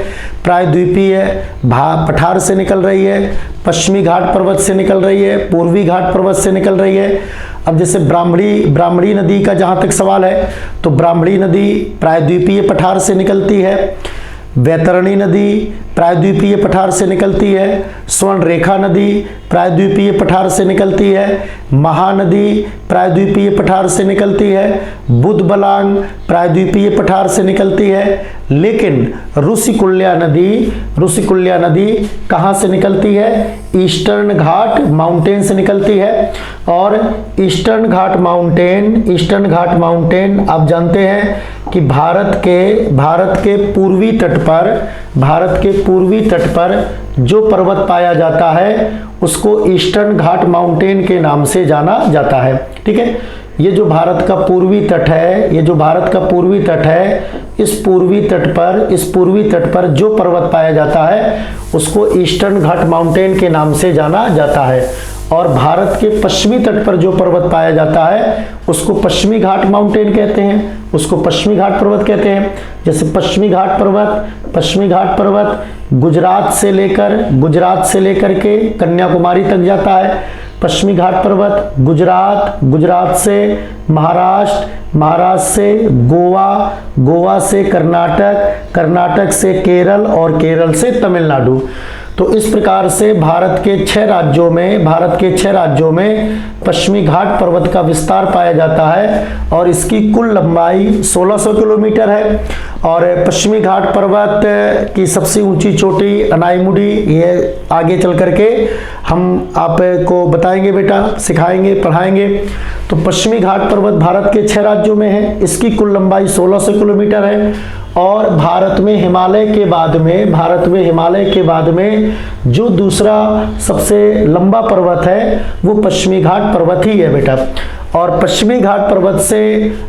प्रायद्वीपीय पठार से निकल रही है, पश्चिमी घाट पर्वत से निकल रही है, पूर्वी घाट पर्वत से निकल रही है। अब जैसे ब्राह्मणी नदी का जहाँ तक सवाल है, तो ब्राह्मणी नदी प्रायद्वीपीय पठार से निकलती है, वैतरणी नदी प्रायद्वीपीय पठार से निकलती है, स्वर्णरेखा नदी प्रायद्वीपीय पठार से निकलती है, महानदी प्रायद्वीपीय पठार से निकलती है, बुधबलांग प्रायद्वीपीय पठार से निकलती है। लेकिन ऋषिकुल्या नदी कहाँ से निकलती है, ईस्टर्न घाट माउंटेन से निकलती है। और ईस्टर्न घाट माउंटेन आप जानते हैं कि भारत के पूर्वी तट पर जो पर्वत पाया जाता है उसको ईस्टर्न घाट माउंटेन के नाम से जाना जाता है। ठीक है, ये जो भारत का पूर्वी तट है, इस पूर्वी तट पर जो पर्वत पाया जाता है उसको ईस्टर्न घाट माउंटेन के नाम से जाना जाता है। और भारत के पश्चिमी तट पर जो पर्वत पाया जाता है उसको पश्चिमी घाट माउंटेन कहते हैं, उसको पश्चिमी घाट पर्वत कहते हैं। जैसे पश्चिमी घाट पर्वत गुजरात से लेकर के कन्याकुमारी तक जाता है। पश्चिमी घाट पर्वत गुजरात से महाराष्ट्र से गोवा से कर्नाटक से केरल और केरल से तमिलनाडु। तो इस प्रकार से भारत के 6 राज्यों में पश्चिमी घाट पर्वत का विस्तार पाया जाता है और इसकी कुल लंबाई 1600 किलोमीटर है। और पश्चिमी घाट पर्वत की सबसे ऊंची चोटी अनाईमुडी, ये आगे चल करके हम आपको बताएंगे बेटा, सिखाएंगे, पढ़ाएंगे। तो पश्चिमी घाट पर्वत भारत के 6 राज्यों में है, इसकी कुल लंबाई 1600 किलोमीटर है। और भारत में हिमालय के बाद में जो दूसरा सबसे लंबा पर्वत है वो पश्चिमी घाट पर्वत ही है बेटा। और पश्चिमी घाट पर्वत से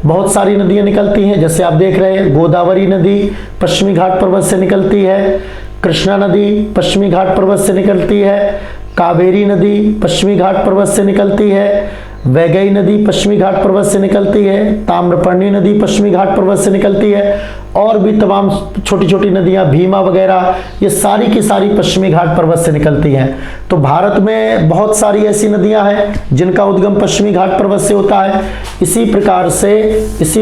बहुत सारी नदियां निकलती हैं, जैसे आप देख रहे हैं गोदावरी नदी पश्चिमी घाट पर्वत से निकलती है, कृष्णा नदी पश्चिमी घाट पर्वत से निकलती है, कावेरी नदी पश्चिमी घाट पर्वत से निकलती है, वैगई नदी पश्चिमी घाट पर्वत से निकलती है, ताम्रपर्णी नदी पश्चिमी घाट पर्वत से निकलती है, और भी तमाम छोटी छोटी नदियां भीमा वगैरह, ये सारी की सारी पश्चिमी घाट पर्वत से निकलती हैं। तो भारत में बहुत सारी ऐसी नदियां हैं जिनका उद्गम पश्चिमी घाट पर्वत से होता है। इसी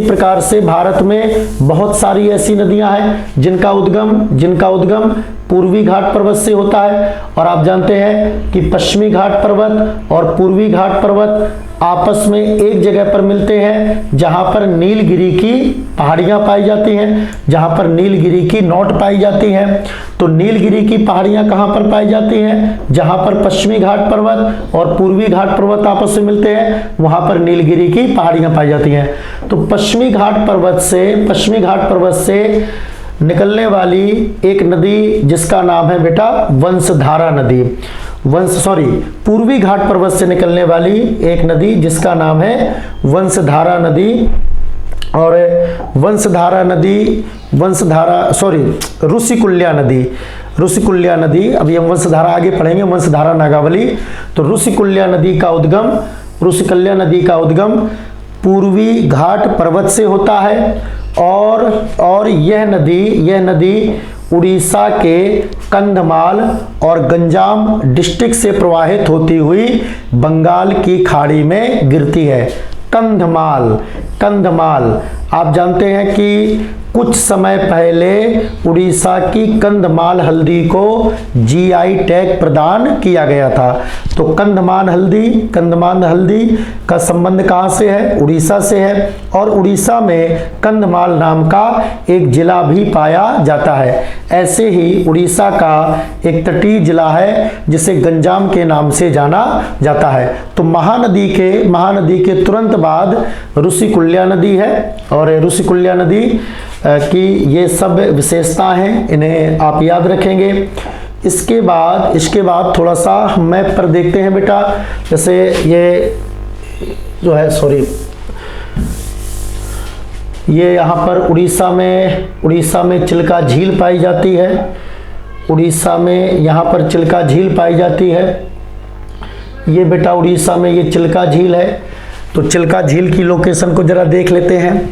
प्रकार से भारत में बहुत सारी ऐसी नदियां हैं जिनका उद्गम पूर्वी घाट पर्वत से होता है। और आप जानते हैं कि पश्चिमी घाट पर्वत और पूर्वी घाट पर्वत आपस में एक जगह पर मिलते हैं जहां पर नीलगिरी की पहाड़ियां पाई जाती हैं, जहां पर नीलगिरी की नोट पाई जाती हैं। तो नीलगिरी की पहाड़ियां कहां पर पाई जाती हैं? जहां पर पश्चिमी घाट पर्वत और पूर्वी घाट पर्वत आपस में मिलते हैं, वहां पर नीलगिरी की पहाड़ियां पाई जाती हैं। तो पश्चिमी घाट पर्वत से निकलने वाली एक नदी जिसका नाम है बेटा वंशधारा नदी, पूर्वी घाट पर्वत से निकलने वाली एक नदी जिसका नाम है वंशधारा नदी। और ऋषिकुल्या नदी, अभी हम वंशधारा आगे पढ़ेंगे, वंशधारा नागावली। तो ऋषिकुल्या नदी का उद्गम पूर्वी घाट पर्वत से होता है और यह नदी उड़ीसा के कंधमाल और गंजाम डिस्ट्रिक्ट से प्रवाहित होती हुई बंगाल की खाड़ी में गिरती है। कंधमाल आप जानते हैं कि कुछ समय पहले उड़ीसा की कंधमाल हल्दी को जीआई टैग प्रदान किया गया था। तो कंधमाल हल्दी का संबंध कहां से है? उड़ीसा से है। और उड़ीसा में कंधमाल नाम का एक जिला भी पाया जाता है। ऐसे ही उड़ीसा का एक तटीय जिला है जिसे गंजाम के नाम से जाना जाता है। तो महानदी के तुरंत बाद ऋषिकुल्या नदी है और ऋषिकुल्या नदी की ये सब विशेषता हैं, इन्हें आप याद रखेंगे। इसके बाद थोड़ा सा मैप पर देखते हैं बेटा। जैसे ये जो है ये यहाँ पर उड़ीसा में चिल्का झील पाई जाती है। यहाँ पर चिल्का झील पाई जाती है। ये बेटा उड़ीसा में ये चिल्का झील है। तो चिल्का झील की लोकेशन को जरा देख लेते हैं।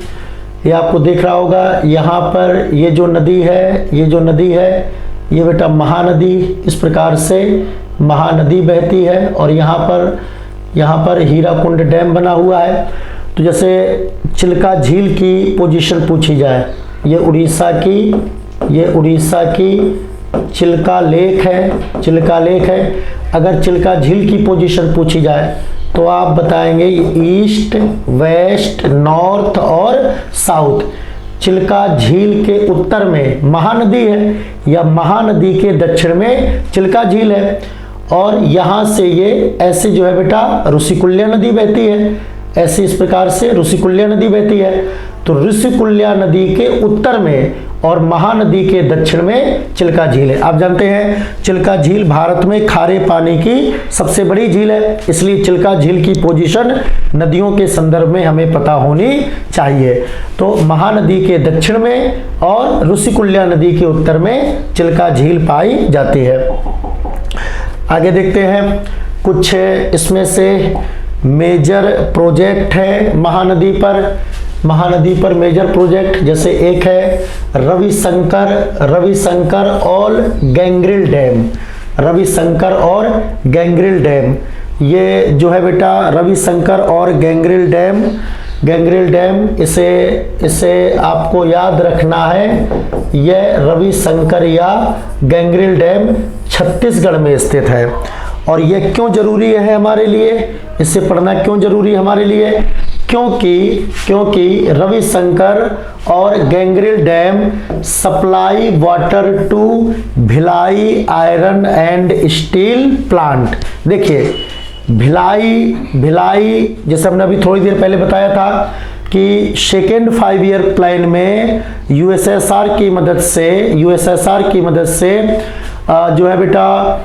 ये आपको देख रहा होगा, यहाँ पर ये जो नदी है ये बेटा महानदी, इस प्रकार से महानदी बहती है। और यहाँ पर हीराकुंड डैम बना हुआ है। तो जैसे चिल्का झील की पोजीशन पूछी जाए, ये उड़ीसा की चिल्का लेक है। अगर चिल्का झील की पोजीशन पूछी जाए तो आप बताएंगे ईस्ट, वेस्ट, नॉर्थ और साउथ। चिल्का झील के उत्तर में महानदी है या महानदी के दक्षिण में चिल्का झील है। और यहाँ से ये ऐसे जो है बेटा ऋषिकुल्या नदी बहती है, ऐसे इस प्रकार से ऋषिकुल्या नदी बहती है। तो ऋषिकुल्या नदी के उत्तर में और महानदी के दक्षिण में चिल्का झील है। आप जानते हैं चिल्का झील भारत में खारे पानी की सबसे बड़ी झील है, इसलिए चिल्का झील की पोजीशन नदियों के संदर्भ में हमें पता होनी चाहिए। तो महानदी के दक्षिण में और ऋषिकुल्या नदी के उत्तर में चिल्का झील पाई जाती है। आगे देखते हैं कुछ इसमें से मेजर प्रोजेक्ट है महानदी पर मेजर प्रोजेक्ट। जैसे एक है रविशंकर और गैंग्रिल डैम। ये जो है बेटा रविशंकर और गैंग्रिल डैम इसे आपको याद रखना है। यह रविशंकर या गैंग्रिल डैम छत्तीसगढ़ में स्थित है। और यह क्यों जरूरी है हमारे लिए, इसे पढ़ना क्यों जरूरी है हमारे लिए? क्योंकि रविशंकर और Gangrel dam supply water to Bhilai iron and steel plant. देखिए भिलाई जैसे हमने अभी थोड़ी देर पहले बताया था कि सेकेंड 5 ईयर प्लान में यूएसएसआर की मदद से जो है बेटा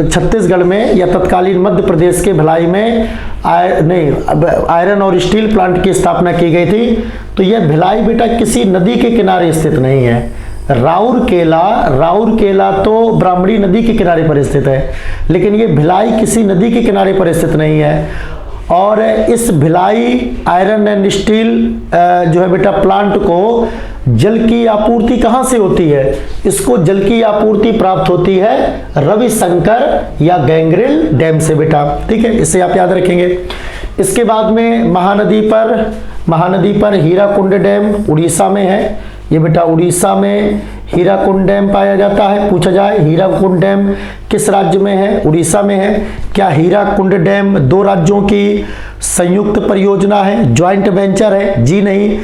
छत्तीसगढ़ में या तत्कालीन मध्य प्रदेश के भिलाई में आयरन और स्टील प्लांट की स्थापना की गई थी। तो यह भिलाई बेटा किसी नदी के किनारे स्थित नहीं है। राउरकेला तो ब्राह्मणी नदी के किनारे पर स्थित है, लेकिन ये भिलाई किसी नदी के किनारे पर स्थित नहीं है। और इस भिलाई आयरन एंड स्टील जो है बेटा प्लांट को जल की आपूर्ति कहां से होती है? इसको जल की आपूर्ति प्राप्त होती है रविशंकर या गैंग्रिल डैम से बेटा। ठीक है, इसे आप याद रखेंगे। इसके बाद में महानदी पर हीराकुंड डैम उड़ीसा में है। ये बेटा उड़ीसा में हीराकुंड डैम पाया जाता है। पूछा जाए हीराकुंड डैम किस राज्य में है? उड़ीसा में है। क्या हीराकुंड डैम दो राज्यों की संयुक्त परियोजना है, ज्वाइंट वेंचर है? जी नहीं,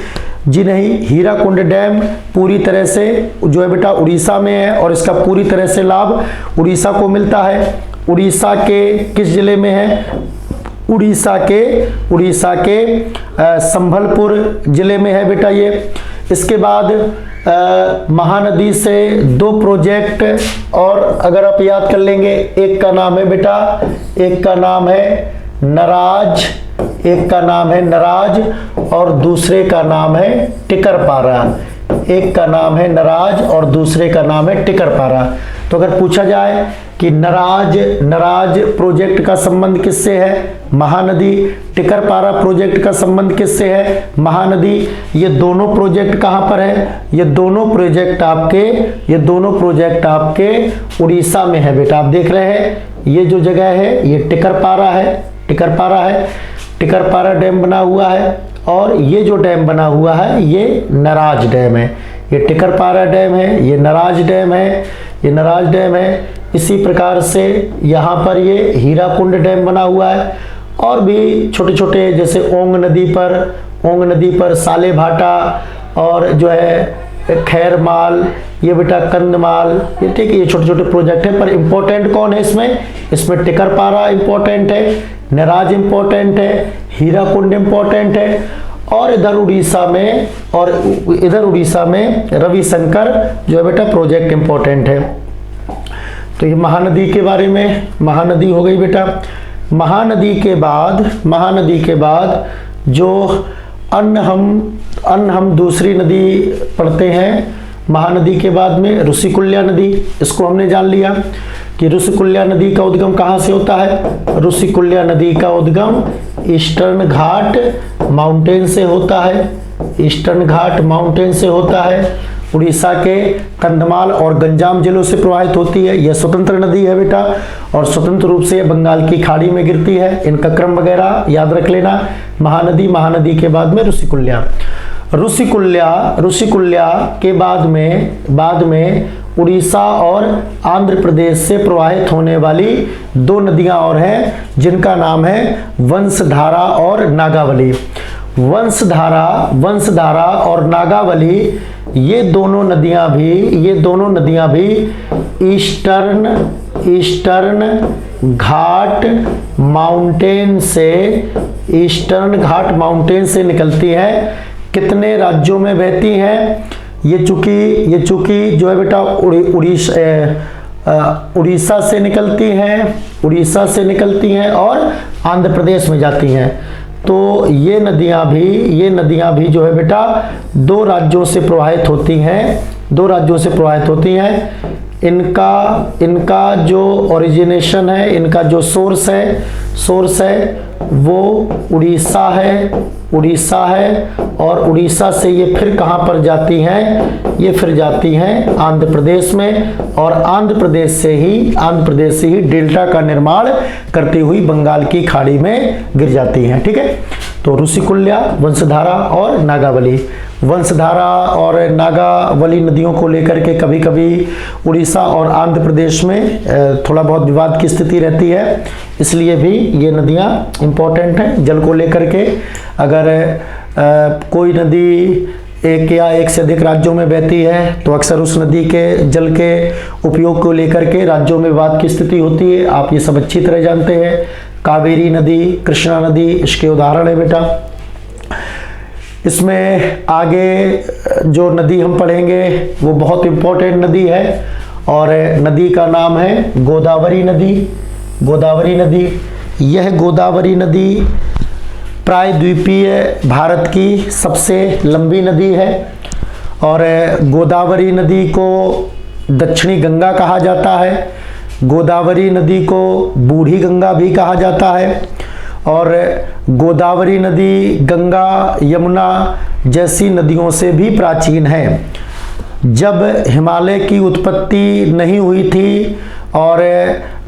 जी नहीं। हीराकुंड डैम पूरी तरह से जो है बेटा उड़ीसा में है और इसका पूरी तरह से लाभ उड़ीसा को मिलता है। उड़ीसा के किस जिले में है? उड़ीसा के संबलपुर जिले में है बेटा ये। इसके बाद महानदी से दो प्रोजेक्ट और अगर आप याद कर लेंगे, एक का नाम है बेटा, एक का नाम है नराज, एक का नाम है नराज और दूसरे का नाम है टिकरपारा। एक का नाम है नराज और दूसरे का नाम है टिकरपारा। तो अगर पूछा जाए कि नराज प्रोजेक्ट का संबंध किससे है? महानदी। टिकरपारा प्रोजेक्ट का संबंध किससे है? महानदी। ये दोनों प्रोजेक्ट कहां पर है? ये दोनों प्रोजेक्ट आपके उड़ीसा में है बेटा। आप देख रहे हैं ये जो जगह है ये टिकरपारा है। टिकरपारा डैम बना हुआ है और ये जो डैम बना हुआ है ये नराज डैम है। ये टिकरपारा डैम है, ये नराज डैम है। इसी प्रकार से यहाँ पर ये हीराकुंड डैम बना हुआ है और भी छोटे छोटे, जैसे ओंग नदी पर साले भाटा और जो है खैरमाल, ये बेटा कंदमाल, ये ठीक है, ये छोटे छोटे प्रोजेक्ट है। पर इम्पोर्टेंट कौन है इसमें टिकरपारा इम्पोर्टेंट है, नराज इम्पोर्टेंट है, हीराकुंड इम्पोर्टेंट है और इधर उड़ीसा में रविशंकर जो है बेटा प्रोजेक्ट इम्पोर्टेंट है। तो ये महानदी के बारे में, महानदी हो गई बेटा। महानदी के बाद जो अन्य हम दूसरी नदी पढ़ते हैं महानदी के बाद में, ऋषिकुल्या नदी। इसको हमने जान लिया कि ऋषिकुल्या नदी का उद्गम कहाँ से होता है? ऋषिकुल्या नदी का उद्गम ईस्टर्न घाट माउंटेन से होता है। उड़ीसा के कंधमाल और गंजाम जिलों से प्रवाहित होती है। यह स्वतंत्र नदी है बेटा और स्वतंत्र रूप से बंगाल की खाड़ी में गिरती है। इनका क्रम वगैरह याद रख लेना। महानदी के बाद में ऋषिकुल्या के बाद में उड़ीसा और आंध्र प्रदेश से प्रवाहित होने वाली दो नदियां और हैं जिनका नाम है वंशधारा और नागावली। वंशधारा और नागावली ये दोनों नदियां भी ईस्टर्न घाट माउंटेन से निकलती हैं। कितने राज्यों में बहती हैं? ये चूंकि जो है बेटा उड़ीसा से निकलती हैं और आंध्र प्रदेश में जाती हैं। तो ये नदियां भी जो है बेटा दो राज्यों से प्रवाहित होती हैं। इनका जो ओरिजिनेशन है, इनका जो सोर्स है वो उड़ीसा है और उड़ीसा से ये फिर कहां पर जाती हैं? ये फिर जाती हैं आंध्र प्रदेश में और आंध्र प्रदेश से ही डेल्टा का निर्माण करती हुई बंगाल की खाड़ी में गिर जाती हैं। ठीक है, तो ऋषिकुल्या, वंशधारा और नागावली। वंशधारा और नागावली नदियों को लेकर के कभी कभी उड़ीसा और आंध्र प्रदेश में थोड़ा बहुत विवाद की स्थिति रहती है, इसलिए भी ये नदियां इम्पोर्टेंट हैं जल को लेकर के। अगर कोई नदी एक या एक से अधिक राज्यों में बहती है तो अक्सर उस नदी के जल के उपयोग को लेकर के राज्यों में विवाद की स्थिति होती है। आप ये सब अच्छी तरह जानते हैं। कावेरी नदी, कृष्णा नदी इसके उदाहरण है बेटा। इसमें आगे जो नदी हम पढ़ेंगे वो बहुत इम्पोर्टेंट नदी है और नदी का नाम है गोदावरी नदी। यह गोदावरी नदी प्रायद्वीपीय भारत की सबसे लंबी नदी है और गोदावरी नदी को दक्षिणी गंगा कहा जाता है। गोदावरी नदी को बूढ़ी गंगा भी कहा जाता है और गोदावरी नदी गंगा, यमुना जैसी नदियों से भी प्राचीन है। जब हिमालय की उत्पत्ति नहीं हुई थी और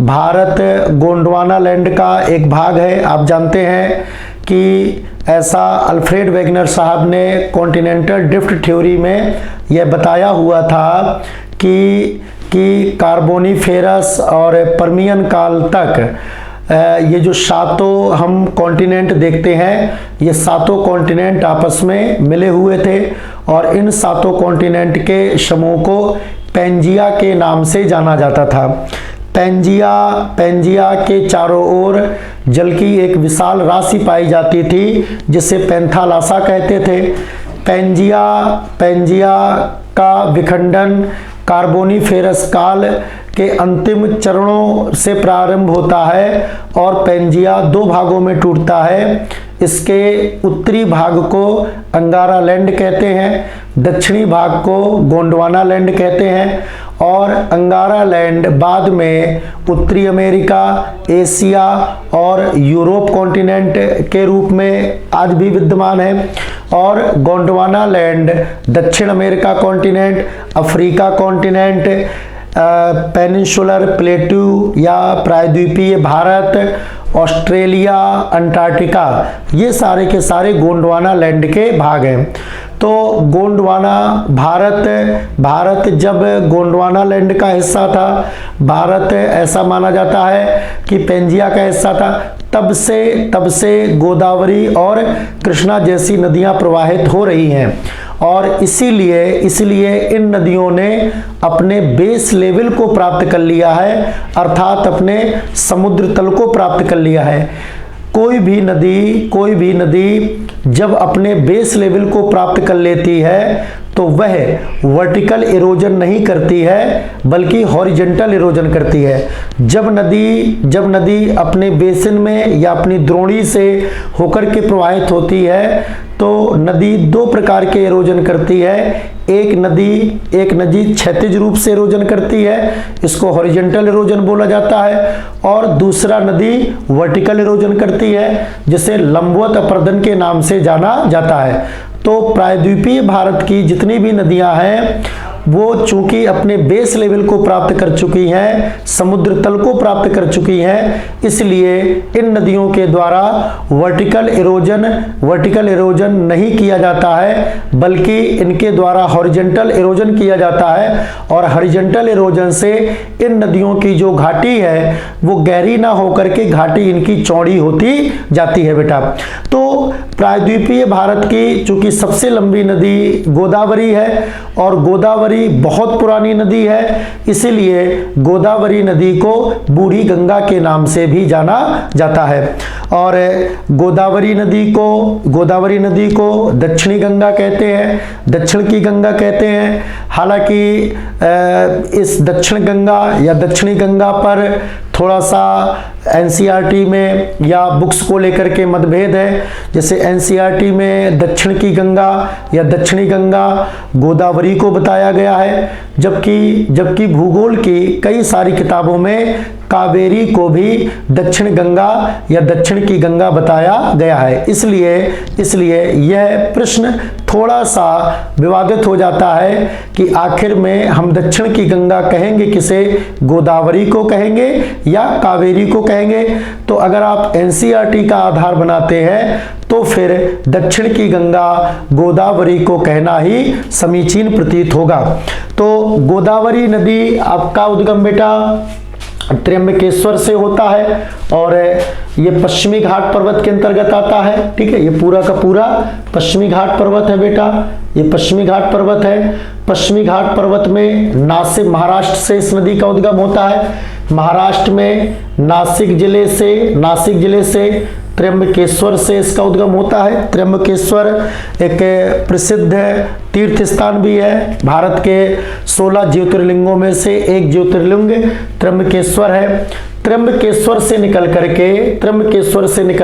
भारत गोंडवाना लैंड का एक भाग है, आप जानते हैं कि ऐसा अल्फ्रेड वेगनर साहब ने कॉन्टिनेंटल ड्रिफ्ट थ्योरी में यह बताया हुआ था कि कार्बोनीफेरस और पर्मियन काल तक ये जो सातों हम कॉन्टिनेंट देखते हैं, ये सातों कॉन्टिनेंट आपस में मिले हुए थे और इन सातों कॉन्टिनेंट के समूह को पैंजिया के नाम से जाना जाता था। पैंजिया के चारों ओर जल की एक विशाल राशि पाई जाती थी जिसे पैंथालासा कहते थे। पैंजिया का विखंडन कार्बोनीफेरस काल के अंतिम चरणों से प्रारंभ होता है और पैंजिया दो भागों में टूटता है। इसके उत्तरी भाग को अंगारा लैंड कहते हैं, दक्षिणी भाग को गोंडवाना लैंड कहते हैं और अंगारा लैंड बाद में उत्तरी अमेरिका, एशिया और यूरोप कॉन्टिनेंट के रूप में आज भी विद्यमान है और गोंडवाना लैंड दक्षिण America continent, Africa continent, peninsular प्लेटू या प्रायद्वीपीय भारत, ऑस्ट्रेलिया, अंटार्कटिका, ये सारे के सारे गोंडवाना लैंड के भाग हैं। तो गोंडवाना भारत जब गोंडवाना लैंड का हिस्सा था, भारत ऐसा माना जाता है कि पैंजिया का हिस्सा था, तब से गोदावरी और कृष्णा जैसी नदियां प्रवाहित हो रही हैं और इसीलिए इन नदियों ने अपने बेस लेवल को प्राप्त कर लिया है, अर्थात अपने समुद्र तल को प्राप्त कर लिया है। कोई भी नदी जब अपने बेस लेवल को प्राप्त कर लेती है तो वह वर्टिकल इरोजन नहीं करती है बल्कि हॉरिजॉन्टल इरोजन करती है। जब नदी अपने बेसिन में या अपनी द्रोणी से होकर के प्रवाहित होती है तो नदी दो प्रकार के इरोजन करती है। एक नदी क्षैतिज रूप से इरोजन करती है, इसको हॉरिजॉन्टल इरोजन बोला जाता है और दूसरा नदी वर्टिकल इरोजन करती है जिसे लंबवत अपरदन के नाम से जाना जाता है। तो प्रायद्वीपीय भारत की जितनी भी नदियां हैं वो चूंकि अपने बेस लेवल को प्राप्त कर चुकी हैं, समुद्र तल को प्राप्त कर चुकी हैं, इसलिए इन नदियों के द्वारा वर्टिकल इरोजन नहीं किया जाता है बल्कि इनके द्वारा हॉरिजॉन्टल इरोजन किया जाता है और हॉरिजॉन्टल इरोजन से इन नदियों की जो घाटी है वो गहरी ना होकर के घाटी इनकी चौड़ी होती जाती है बेटा। तो प्रायद्वीपीय भारत की चूंकि सबसे लंबी नदी गोदावरी है और गोदावरी बहुत पुरानी नदी है, इसीलिए गोदावरी नदी को बूढ़ी गंगा के नाम से भी जाना जाता है और गोदावरी नदी को दक्षिणी गंगा कहते हैं, दक्षिण की गंगा कहते हैं। हालांकि इस दक्षिण गंगा या दक्षिणी गंगा पर थोड़ा सा एनसीईआरटी में या बुक्स को लेकर के मतभेद है। जैसे एनसीईआरटी में दक्षिण की गंगा या दक्षिणी गंगा गोदावरी को बताया गया है, जबकि भूगोल की कई सारी किताबों में कावेरी को भी दक्षिण गंगा या दक्षिण की गंगा बताया गया है। इसलिए यह प्रश्न थोड़ा सा विवादित हो जाता है कि आखिर में हम दक्षिण की गंगा कहेंगे किसे, गोदावरी को कहेंगे या कावेरी को कहेंगे। तो अगर आप एनसीईआरटी का आधार बनाते हैं तो फिर दक्षिण की गंगा गोदावरी को कहना ही समीचीन प्रतीत होगा। तो गोदावरी नदी आपका उद्गम बेटा त्र्यंबकेश्वर से होता है और ये पश्चिमी घाट पर्वत के अंतर्गत आता है। ठीक है, ये पूरा का पूरा पश्चिमी घाट पर्वत है बेटा, ये पश्चिमी घाट पर्वत है। पश्चिमी घाट पर्वत में नासिक, महाराष्ट्र से इस नदी का उद्गम होता है। महाराष्ट्र में नासिक जिले से त्र्यंबकेश्वर से इसका उद्गम होता है। त्र्यंबकेश्वर एक प्रसिद्ध तीर्थ स्थान भी है, भारत के 16 ज्योतिर्लिंगों में से एक ज्योतिर्लिंग त्र्यंबकेश्वर है। त्र्यंबकेश्वर से निकल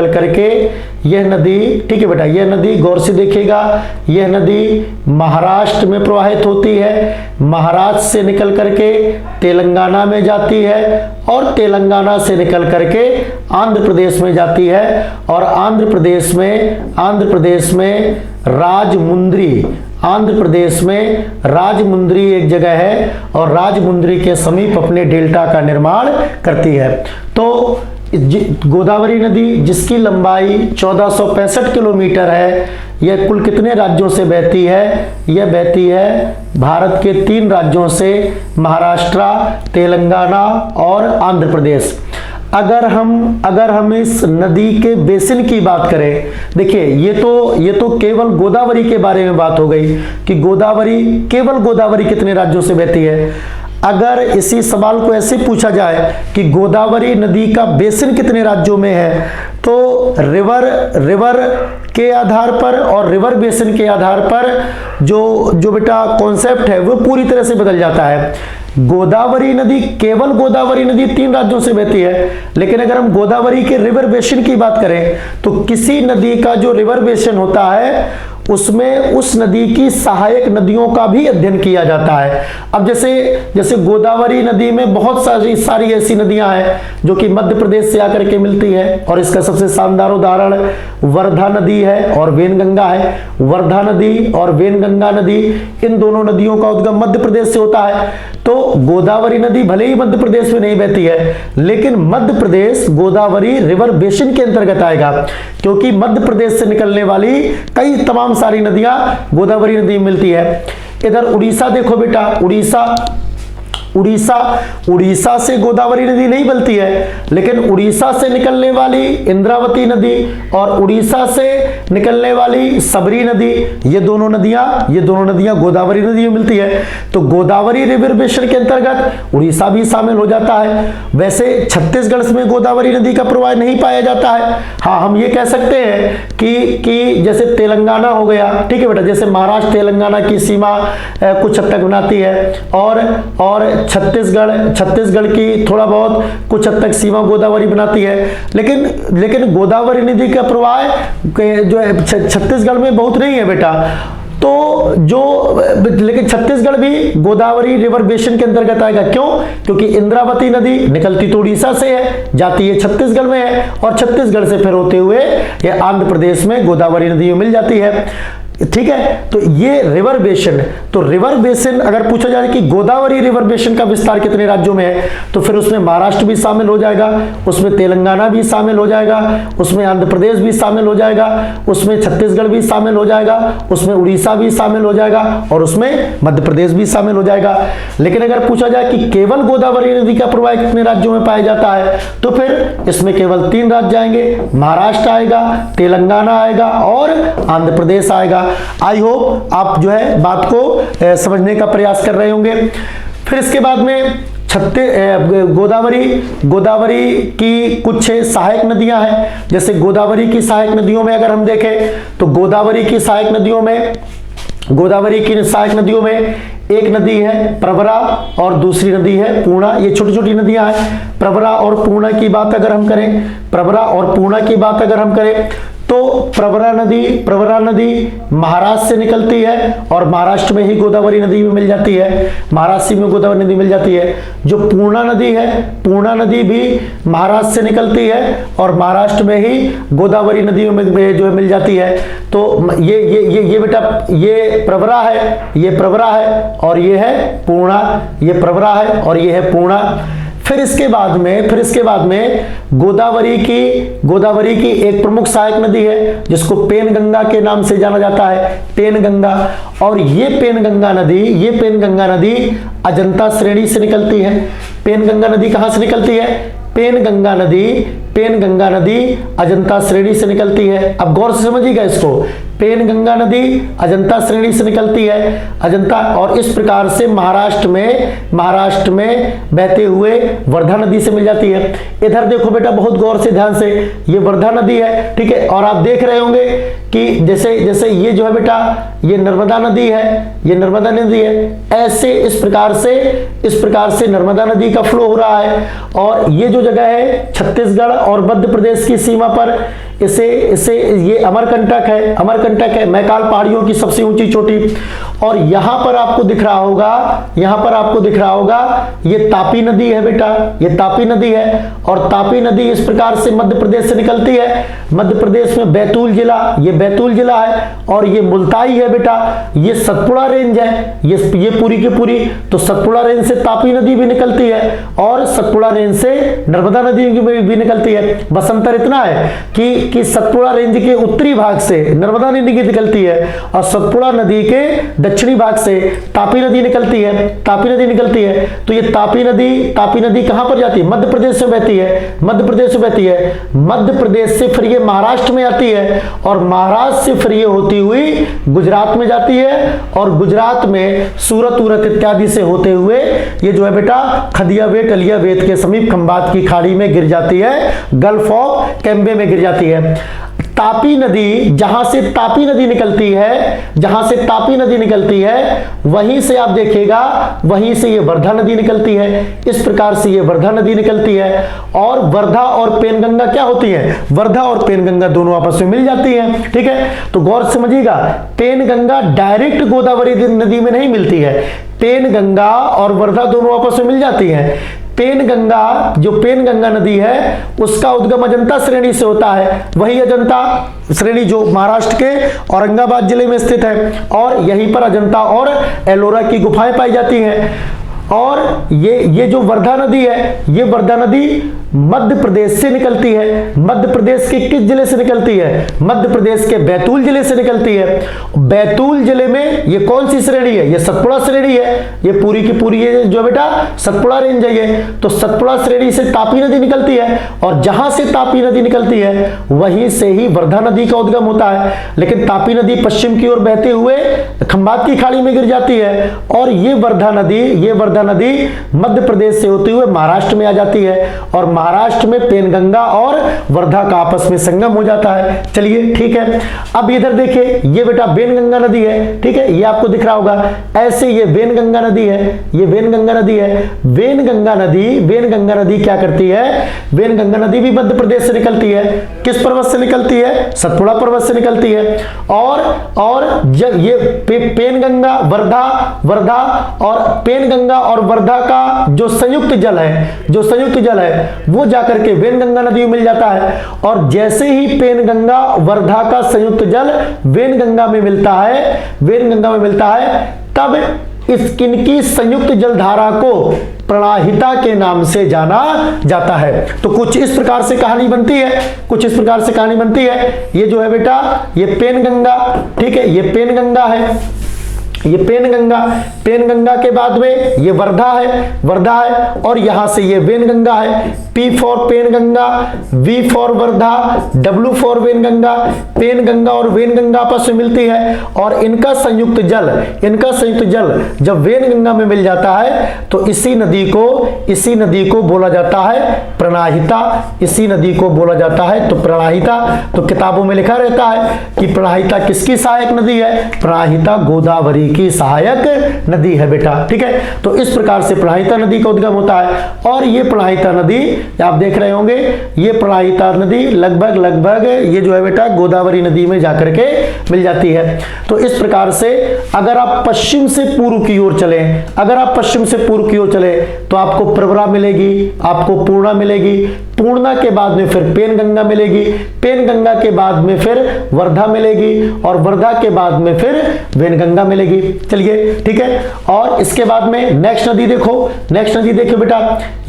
करके यह नदी, ठीक है बेटा, यह नदी गौर से देखिएगा, यह नदी महाराष्ट्र में प्रवाहित होती है। महाराष्ट्र से निकल करके तेलंगाना में जाती है और तेलंगाना से निकल करके आंध्र प्रदेश में जाती है और आंध्र प्रदेश में राजमुंद्री एक जगह है और राजमुंद्री के समीप अपने डेल्टा का निर्माण करती है। तो गोदावरी नदी जिसकी लंबाई 1465 किलोमीटर है, यह कुल कितने राज्यों से बहती है? यह बहती है भारत के 3 राज्यों से, महाराष्ट्र, तेलंगाना और आंध्र प्रदेश। अगर हम इस नदी के बेसिन की बात करें, देखिए ये तो केवल गोदावरी के बारे में बात हो गई कि केवल गोदावरी कितने राज्यों से बहती है। अगर इसी सवाल को ऐसे पूछा जाए कि गोदावरी नदी का बेसिन कितने राज्यों में है, तो रिवर के आधार पर और रिवर बेसिन के आधार पर जो बेटा कॉन्सेप्ट है वो पूरी तरह से बदल जाता है। केवल गोदावरी नदी 3 राज्यों से बहती है, लेकिन अगर हम गोदावरी के रिवर बेसिन की बात करें तो किसी नदी का जो रिवर बेसिन होता है उसमें उस नदी की सहायक नदियों का भी अध्ययन किया जाता है। अब जैसे गोदावरी नदी में बहुत सारी ऐसी नदियां हैं जो कि मध्य प्रदेश से आकर के मिलती है, और इसका सबसे शानदार उदाहरण वर्धा नदी है और वेनगंगा है। वर्धा नदी और वेनगंगा नदी, इन दोनों नदियों का उद्गम मध्य प्रदेश से होता है। तो गोदावरी नदी भले ही मध्य प्रदेश में नहीं बहती है, लेकिन मध्य प्रदेश गोदावरी रिवर बेसिन के अंतर्गत आएगा, क्योंकि मध्य प्रदेश से निकलने वाली कई तमाम सारी नदियां गोदावरी नदी में मिलती है। इधर उड़ीसा देखो बेटा, उड़ीसा से गोदावरी नदी नहीं मिलती है, लेकिन उड़ीसा से निकलने वाली इंद्रावती नदी और उड़ीसा से निकलने वाली सबरी नदी, ये दोनों नदियां गोदावरी नदी में मिलती है। तो गोदावरी रिवर बेसिन के अंतर्गत उड़ीसा भी शामिल हो जाता है। वैसे छत्तीसगढ़ में गोदावरी नदी का प्रवाह नहीं पाया जाता है। हाँ, हम ये कह सकते हैं कि जैसे तेलंगाना हो गया, ठीक है बेटा, जैसे महाराष्ट्र तेलंगाना की सीमा कुछ हद तक बनाती है, और छत्तीसगढ़ की थोड़ा बहुत कुछ हद तक सीमा गोदावरी बनाती है, लेकिन गोदावरी नदी का प्रवाह जो है छत्तीसगढ़ में बहुत नहीं है बेटा। तो लेकिन छत्तीसगढ़ भी गोदावरी रिवर बेसिन के अंतर्गत आएगा। क्यों? क्योंकि इंद्रावती नदी निकलती तो उड़ीसा से है, जाती है छत्तीसगढ़ में है, और छत्तीसगढ़ से फिर होते हुए ये आंध्र प्रदेश में गोदावरी नदी में मिल जाती है। ठीक है, तो ये रिवर बेसिन। तो रिवर बेसिन अगर पूछा जाए कि गोदावरी रिवर बेसिन का विस्तार कितने राज्यों में है, तो फिर उसमें महाराष्ट्र भी शामिल हो जाएगा, उसमें तेलंगाना भी शामिल हो जाएगा, उसमें आंध्र प्रदेश भी शामिल हो जाएगा, उसमें छत्तीसगढ़ भी शामिल हो जाएगा, उसमें उड़ीसा भी शामिल हो जाएगा, और उसमें मध्य प्रदेश भी शामिल हो जाएगा। लेकिन अगर पूछा जाए कि केवल गोदावरी नदी का प्रवाह कितने राज्यों में पाया जाता है, तो फिर इसमें केवल 3 राज्य आएंगे, महाराष्ट्र आएगा, तेलंगाना आएगा और आंध्र प्रदेश आएगा। आई होप आप जो है बात को समझने का प्रयास कर रहे होंगे। फिर इसके बाद में गोदावरी की कुछ सहायक नदियां हैं। जैसे गोदावरी की सहायक नदियों में अगर हम देखें तो गोदावरी की सहायक नदियों में एक नदी है प्रवरा और दूसरी नदी है पूर्णा। ये छोटी छोटी नदियां हैं। प्रवरा और पूर्णा की बात अगर हम करें तो प्रवरा नदी महाराष्ट्र से निकलती है और महाराष्ट्र में ही गोदावरी नदी में मिल जाती है, महाराष्ट्र में गोदावरी नदी मिल जाती है। जो पूर्णा नदी भी महाराष्ट्र से निकलती है और महाराष्ट्र में ही गोदावरी नदी में जो है मिल जाती है। तो ये बेटा ये प्रवरा है और ये है पूर्णा, ये प्रवरा है और ये है पूर्णा। फिर इसके बाद में गोदावरी की एक प्रमुख सहायक नदी है जिसको पेनगंगा के नाम से जाना जाता है, पेनगंगा। और ये पेनगंगा नदी अजंता श्रेणी से निकलती है। पेनगंगा नदी कहां से निकलती है? पेनगंगा नदी अजंता श्रेणी से निकलती है। अब गौर से समझिएगा इसको, पेनगंगा नदी अजंता श्रेणी से निकलती है, और इस प्रकार से महाराष्ट्र में बहते हुए वर्धा नदी से मिल जाती है। इधर देखो बेटा बहुत गौर से ध्यान से, ये वर्धा नदी है, ठीक है। और आप देख रहे होंगे कि जैसे ये जो है बेटा ये नर्मदा नदी है, ऐसे इस प्रकार से नर्मदा नदी का फ्लो हो रहा है। और ये जो जगह है छत्तीसगढ़ और मध्य प्रदेश की सीमा पर, इसे ये अमरकंटक है। अमरकंटक है, मैकाल पहाड़ियों की सबसे ऊंची चोटी। और यहां पर आपको दिख रहा होगा, यहां पर आपको दिख रहा होगा ये तापी नदी है बेटा, ये तापी नदी है। और तापी नदी इस प्रकार से मध्य प्रदेश से निकलती है। मध्य प्रदेश में बैतूल जिला, ये बैतूल जिला है, और ये मुल्ताई है बेटा, ये सतपुड़ा रेंज है, ये पूरी की पूरी। तो सतपुड़ा रेंज से तापी नदी भी निकलती है और सतपुड़ा रेंज से नर्मदा नदी भी निकलती है। बस अंतर इतना है कि सतपुड़ा रेंज के उत्तरी भाग से नर्मदा नदी निकलती है और सतपुड़ा नदी के दक्षिणी भाग से तापी नदी निकलती है, तापी नदी निकलती है। तो ये तापी नदी कहां पर जाती है? मध्य प्रदेश से बहती है, मध्य प्रदेश से बहती है। मध्य प्रदेश से फिर ये महाराष्ट्र में आती है और महाराष्ट्र से फिर ये होती हुई गुजरात में जाती है और गुजरात में सूरत उरत इत्यादि से होते हुए ये जो है बेटा खदियावेत अलियावेत के समीप खंबात की खाड़ी में गिर जाती है, गल्फ ऑफ कैम्बे में गिर जाती है। तापी नदी, जहां से तापी नदी निकलती है, जहां से तापी नदी निकलती है, वहीं से आप देखिएगा, वहीं से ये वर्धा नदी निकलती है। इस प्रकार से ये वर्धा नदी निकलती है। और वर्धा और पेनगंगा क्या होती है? वर्धा और पेनगंगा दोनों आपस में मिल जाती हैं, ठीक है। तो गौर से समझिएगा, पेनगंगा डायरेक्ट गोदावरी नदी में नहीं मिलती है, पेनगंगा और वर्धा दोनों आपस में मिल जाती हैं। पेनगंगा, जो पेनगंगा नदी है उसका उद्गम अजंता श्रेणी से होता है, वही अजंता श्रेणी जो महाराष्ट्र के औरंगाबाद जिले में स्थित है, और यहीं पर अजंता और एलोरा की गुफाएं पाई जाती हैं। और ये जो वर्धा नदी है, ये वर्धा नदी मध्य प्रदेश से निकलती है। मध्य प्रदेश के किस जिले से निकलती है? मध्य प्रदेश के बैतूल जिले से निकलती है। बैतूल जिले में ये कौन सी श्रेणी है? ये सतपुड़ा श्रेणी है, ये पूरी की पूरी ये जो बेटा सतपुड़ा रेंज है ये। तो सतपुड़ा श्रेणी से तापी नदी निकलती है और जहां से तापी नदी निकलती है वहीं से ही वर्धा नदी का उद्गम होता है। लेकिन तापी नदी पश्चिम की ओर बहते हुए खंबात की खाड़ी में गिर जाती है और ये वर्धा नदी मध्य प्रदेश से होते हुए महाराष्ट्र में आ जाती है और महाराष्ट्र में पेनगंगा और वर्धा का आपस में संगम हो जाता है। चलिए ठीक है, अब इधर देखिए, ये बेटा वेनगंगा नदी है, ठीक है, ये आपको दिख रहा होगा ऐसे, ये वेनगंगा नदी है, ये वेनगंगा नदी है। वेनगंगा नदी क्या करती है? वेनगंगा नदी भी मध्य प्रदेश से निकलती है। किस पर्वत से निकलती है? सतपुड़ा पर्वत से निकलती है। और जब ये पेनगंगा वर्धा और पेनगंगा और वर्धा का जो संयुक्त जल है वो जाकर के वेनगंगा नदी में मिल जाता है। और जैसे ही पेनगंगा वर्धा का संयुक्त जल वेनगंगा में मिलता है, तब इनकी संयुक्त जलधारा को प्रणाहिता के नाम से जाना जाता है। तो कुछ इस प्रकार से कहानी बनती है, ये जो है बेटा ये पेनगंगा, ठीक है, ये पेनगंगा है, ये पेनगंगा के बाद में ये वर्धा है और यहां से ये वेनगंगा है। P for Penganga, V for Wardha, W for Wainganga. Penganga और वेनगंगा आपस में मिलती है और इनका संयुक्त जल जब वेनगंगा में मिल जाता है तो इसी नदी को बोला जाता है प्रणाहिता, इसी नदी को बोला जाता है तो प्रणाहिता। तो किताबों में लिखा रहता है कि प्रणाहिता किसकी सहायक नदी है? प्रणाहिता गोदावरी की सहायक नदी है बेटा, ठीक है। तो इस प्रकार से प्रणाहिता नदी का उद्गम होता है और ये प्रणाहिता नदी आप देख रहे होंगे, ये प्रणाहिता नदी लगभग ये जो है बेटा गोदावरी नदी में जाकर के मिल जाती है। तो इस प्रकार से अगर आप पश्चिम से पूर्व की ओर चले तो आपको प्रवरा मिलेगी, आपको पूर्णा मिलेगी, पूर्णा के बाद में फिर पेनगंगा मिलेगी, पेनगंगा के बाद में फिर वर्धा मिलेगी और वर्धा के बाद में फिर वेनगंगा मिलेगी। चलिए ठीक है, और इसके बाद में नेक्स्ट नदी देखो बेटा,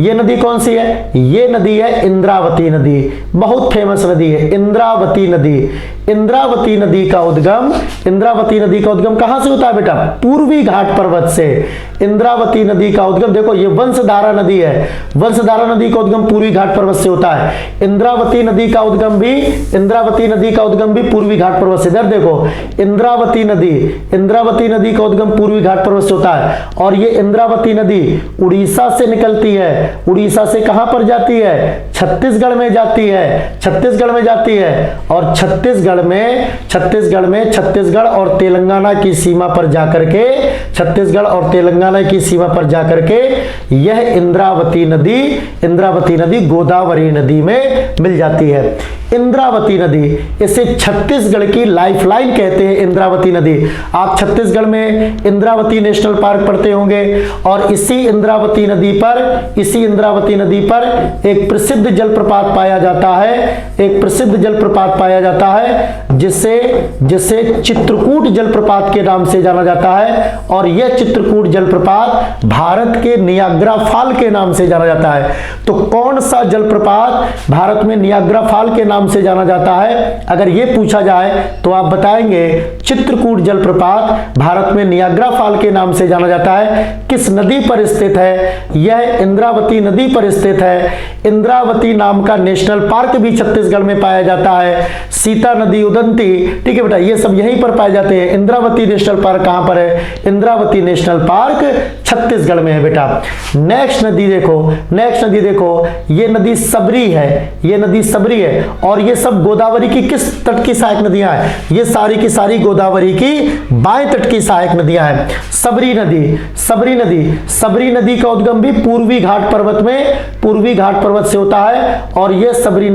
ये नदी कौन सी है? ये नदी है इंद्रावती नदी, बहुत फेमस नदी है इंद्रावती नदी। इंद्रावती नदी का उद्गम कहां से होता है बेटा? पूर्वी घाट पर्वत से। इंद्रावती नदी का उद्गम देखो, ये वंशधारा नदी है, वंशधारा नदी का उद्गम पूर्वी घाट पर्वत से होता है। इंद्रावती नदी का उद्गम भी पूर्वी घाट पर्वत से। इधर देखो, इंद्रावती नदी का उद्गम पूर्वी घाट पर्वत से होता है और ये इंद्रावती नदी उड़ीसा से निकलती है। उड़ीसा से कहां पर जाती है? छत्तीसगढ़ में जाती है, छत्तीसगढ़ में जाती है। और छत्तीसगढ़ और तेलंगाना की सीमा पर जाकर के, छत्तीसगढ़ और तेलंगाना की सीमा पर जाकर के यह इंद्रावती नदी गोदावरी नदी में मिल जाती है। इंद्रावती नदी, इसे छत्तीसगढ़ की लाइफलाइन कहते हैं। इंद्रावती नदी, आप छत्तीसगढ़ में इंद्रावती नेशनल पार्क पढ़ते होंगे, और इसी इंद्रावती नदी पर एक प्रसिद्ध जलप्रपात पाया जाता है, जिसे चित्रकूट जलप्रपात के नाम से जाना जाता है। और यह चित्रकूट जलप्रपात भारत के नियाग्रा फॉल के नाम से जाना जाता है। तो कौन सा जलप्रपात भारत में नियाग्रा फॉल के नाम से जाना जाता है? अगर यह पूछा जाए तो आप बताएंगे चित्रकूट जलप्रपात भारत में नियाग्रा फॉल के नाम से जाना जाता है। किस नदी पर स्थित है? यह इंद्रावती नदी पर स्थित है। इंद्रावती नाम का नेशनल पार्क भी छत्तीसगढ़ में पाया जाता है। सीता नदी उदंती, ठीक है बेटा, ये सब यहीं पर पाए जाते हैं। इंद्रावती नेशनल पार्क कहां पर है? इंद्रावती नेशनल पार्क छत्तीसगढ़ में है बेटा। नेक्स्ट नदी देखो, ये नदी सबरी है, और ये सब गोदावरी की किस तट की सहायक नदियां हैं? ये सारी की सारी गोदावरी की बाएं तट की सहायक नदियां हैं। सबरी नदी का उद्गम भी पूर्वी घाट पर्वत से होता है। और ये सबरी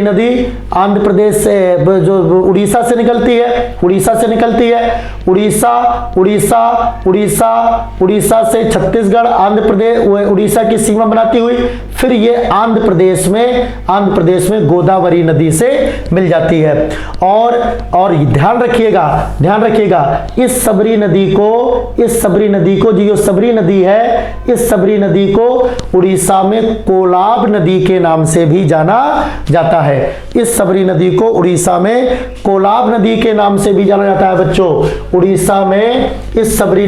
नदी आंध्र प्रदेश से, जो उड़ीसा से निकलती है, उड़ीसा से छत्तीसगढ़, आंध्र प्रदेश, उड़ीसा की सीमा बनाती हुई फिर ये आंध्र प्रदेश में गोदावरी नदी से मिल जाती है। और ध्यान रखिएगा, इस सबरी नदी को जो सबरी नदी है, इस सबरी नदी को उड़ीसा में कोलाब नदी के नाम से भी जाना जाता है। इस सबरी नदी को उड़ीसा में कोलाब नदी के नाम से भी जाना जाता है बच्चों। उड़ीसा में इस सबरी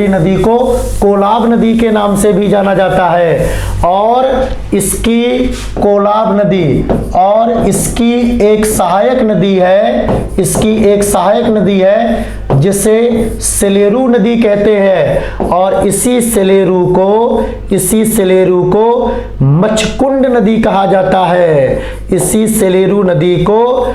नदी को कोलाब नदी के नाम से भी जाना जाता है। और इसकी कोलाब नदी, और इसकी एक सहायक नदी है, जिसे सेलेरू नदी कहते हैं। और इसी सेलेरू को मचकुंड नदी कहा जाता है। इसी सेलेरू नदी को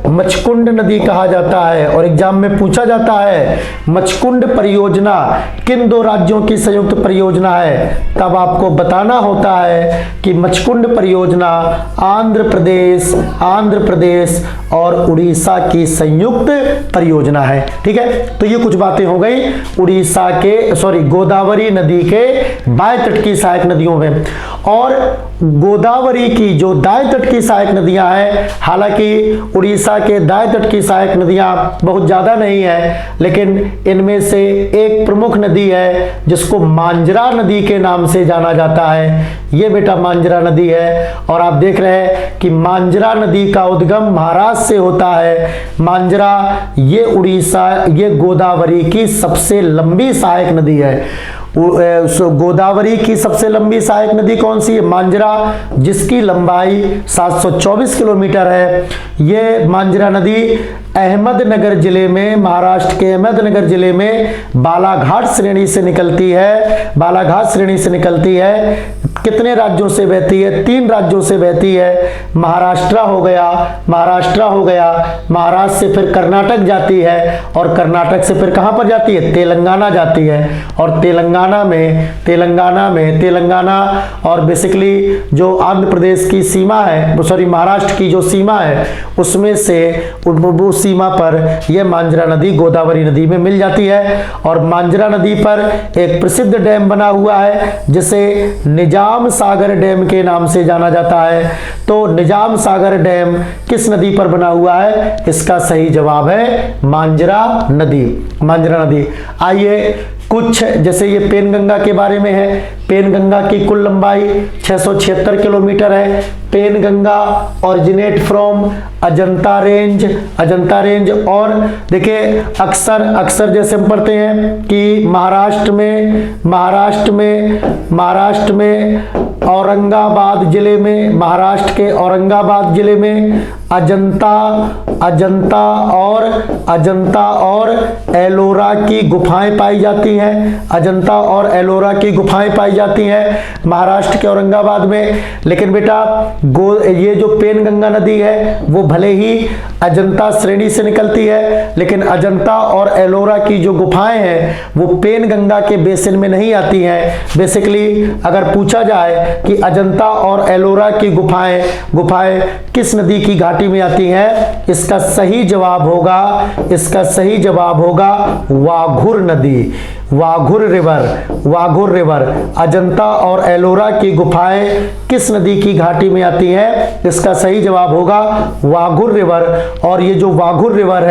मचकुंड नदी कहा जाता है। और एग्जाम में पूछा जाता है मचकुंड परियोजना किन दो राज्यों की संयुक्त परियोजना है? तब आपको बताना होता है कि मचकुंड परियोजना आंध्र प्रदेश और उड़ीसा की संयुक्त परियोजना है। ठीक है, तो ये कुछ बातें हो गई गोदावरी नदी के बाएं तट की सहायक नदियों में। और गोदावरी की जो दाएं तट की सहायक नदियां हैं, हालांकि उड़ीसा के दाएं तट की सहायक नदियां बहुत ज्यादा नहीं है, लेकिन इनमें से एक प्रमुख नदी है जिसको मांजरा नदी के नाम से जाना जाता है। ये बेटा मांजरा नदी है। और आप देख रहे हैं कि मांजरा नदी का उद्गम महाराष्ट्र से होता है। मांजरा ये गोदावरी की सबसे लंबी सहायक नदी है। गोदावरी की सबसे लंबी सहायक नदी कौन सी है? मांजरा, जिसकी लंबाई 724 किलोमीटर है। ये मांजरा नदी अहमदनगर जिले में, महाराष्ट्र के अहमदनगर जिले में बालाघाट श्रेणी से निकलती है। कितने राज्यों से बहती है? 3 राज्यों से बहती है। महाराष्ट्र हो गया, महाराष्ट्र से फिर कर्नाटक जाती है, और कर्नाटक से फिर कहां पर जाती है? तेलंगाना जाती है। और तेलंगाना और बेसिकली जो आंध्र प्रदेश की सीमा है, महाराष्ट्र की जो सीमा है, उसमें से उस सीमा पर यह मांजरा नदी गोदावरी नदी में मिल जाती है। और मांजरा नदी पर एक प्रसिद्ध डैम बना हुआ है जिसे निजाम सागर डैम के नाम से जाना जाता है। तो निजाम सागर डैम किस नदी पर बना हुआ है? इसका सही जवाब है मांजरा नदी। आइए कुछ, जैसे ये पेनगंगा के बारे में है। पेनगंगा की कुल लंबाई 676 किलोमीटर है। Penganga originate from Ajanta range. और देखिए अक्सर जैसे हम पढ़ते हैं कि महाराष्ट्र में औरंगाबाद जिले में, महाराष्ट्र के औरंगाबाद जिले में अजंता अजंता और एलोरा की गुफाएं पाई जाती हैं। अजंता और एलोरा की गुफाएं पाई जाती हैं महाराष्ट्र के औरंगाबाद में। लेकिन बेटा ये जो पेनगंगा नदी है वो भले ही अजंता श्रेणी से निकलती है, लेकिन अजंता और एलोरा की जो गुफाएं हैं वो पेनगंगा के बेसिन में नहीं आती हैं। बेसिकली अगर पूछा जाए कि अजंता और एलोरा की गुफाएं किस नदी की घाटी में आती हैं, इसका सही जवाब होगा वाघुर नदी, वाघुर रिवर। अजंता और एलोरा की गुफाएं किस नदी की घाटी में आती हैं, इसका सही जवाब होगा वाघुर रिवर। और ये जो वाघुर रिवर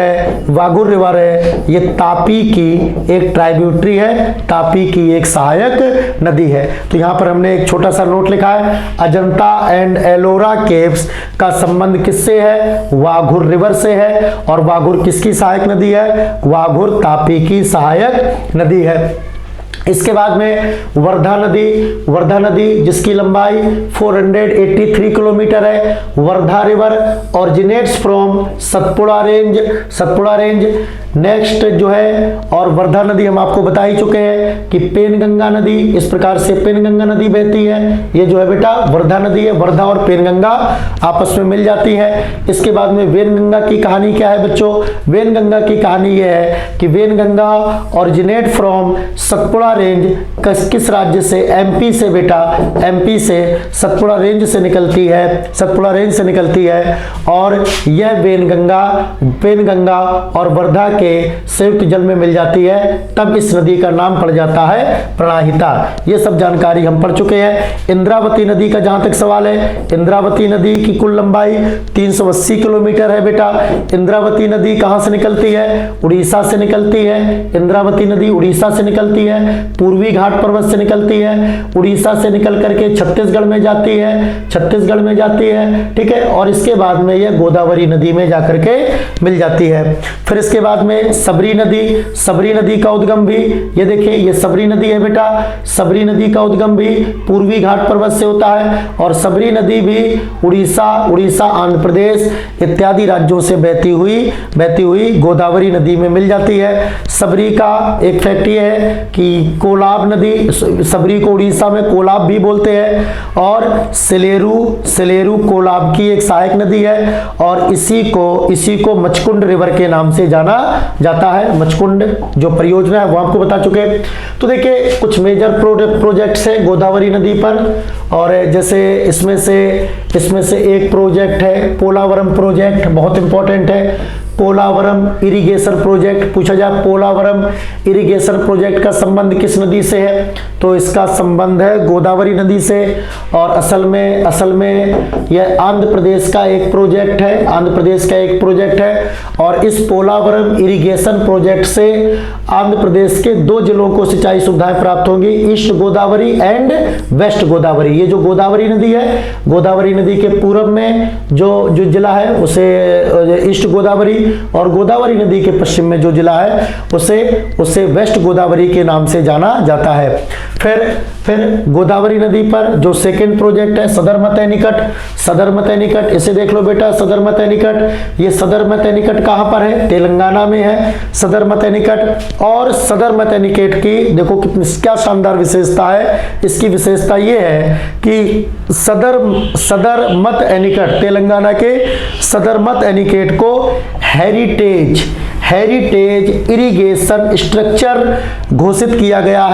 है ये तापी की एक ट्राइब्यूटरी है, तापी की एक सहायक नदी है। तो यहां पर हमने एक छोटा सा नोट लिखा है, अजंता एंड एलोरा केव्स का संबंध किससे है, वाघुर रिवर से है। और वाघुर किसकी सहायक नदी है, वाघुर तापी की सहायक नदी है। इसके बाद में वर्धा नदी जिसकी लंबाई 483 किलोमीटर है। Wardha river originates from Satpura range. Next जो है, और वर्धा नदी हम आपको बता ही चुके हैं कि पेनगंगा नदी, इस प्रकार से पेनगंगा नदी बहती है। ये जो है बेटा वर्धा नदी है, वर्धा और पेनगंगा आपस में मिल जाती है। इसके बाद में वेनगंगा की कहानी क्या है बच्चों, वेनगंगा की कहानी ये है कि Wainganga originate from Satpura range, किस राज्य से, एमपी से बेटा, एमपी से सतपुड़ा रेंज से निकलती है। और यह पेनगंगा और वर्धा के संयुक्त जल में मिल जाती है, तब इस नदी का नाम पड़ जाता है प्राणहिता। ये सब जानकारी हम पढ़ चुके हैं। इंद्रावती नदी का जहां तक सवाल है, इंद्रावती नदी की कुल लंबाई 380 किलोमीटर है बेटा। इंद्रावती नदी कहां से निकलती है, उड़ीसा से निकलती है। इंद्रावती नदी उड़ीसा से निकलती है, पूर्वी घाट पर्वत से निकलती है, उड़ीसा से निकल करके छत्तीसगढ़ में जाती है, ठीक है। और इसके बाद में यह गोदावरी नदी में जाकर के मिल जाती है। फिर इसके बाद में सबरी नदी का उद्गम भी, ये देखिए ये सबरी नदी है बेटा, सबरी नदी का उद्गम भी पूर्वी घाट पर्वत से होता है। और सबरी नदी भी उड़ीसा, आंध्र प्रदेश इत्यादि राज्यों से बहती हुई गोदावरी नदी में मिल जाती है। सबरी का एक फैक्ट ये है कि कोलाब नदी, सबरी को उड़ीसा में कोलाब भी बोलते हैं। और सेलेरू कोलाब की एक सहायक नदी है। और इसी को मचकुंड रिवर के नाम से जाना जाता है। मचकुंड जो परियोजना है वो आपको बता चुके। तो देखिए कुछ मेजर प्रोजेक्ट्स है गोदावरी नदी पर, और जैसे इसमें से एक प्रोजेक्ट है पोलावरम प्रोजेक्ट, बहुत इंपॉर्टेंट है। पोलावरम इरिगेशन प्रोजेक्ट पूछा जाए, पोलावरम इरिगेशन प्रोजेक्ट का संबंध किस नदी से है, तो इसका संबंध है गोदावरी नदी से। और असल में यह आंध्र प्रदेश का एक प्रोजेक्ट है। और इस पोलावरम इरिगेशन प्रोजेक्ट से आंध्र प्रदेश के 2 जिलों को सिंचाई सुविधाएं प्राप्त होंगी, east Godavari and west Godavari. ये जो गोदावरी नदी है, गोदावरी नदी के पूर्व में जो जिला है उसे ईस्ट गोदावरी, और गोदावरी नदी के पश्चिम में जो जिला है उसे वेस्ट गोदावरी के नाम से जाना जाता है। फिर गोदावरी नदी पर जो सेकंड प्रोजेक्ट है सदरमत निकट, इसे देख लो बेटा, सदरमत निकट कहां पर है, तेलंगाना में है सदरमत निकट। और सदरमत निकट की देखो क्या शानदार विशेषता है, इसकी विशेषता ये है कि सदरमत निकट, तेलंगाना के सदरमत निकट को हेरिटेज इरिगेशन स्ट्रक्चर घोषित किया गया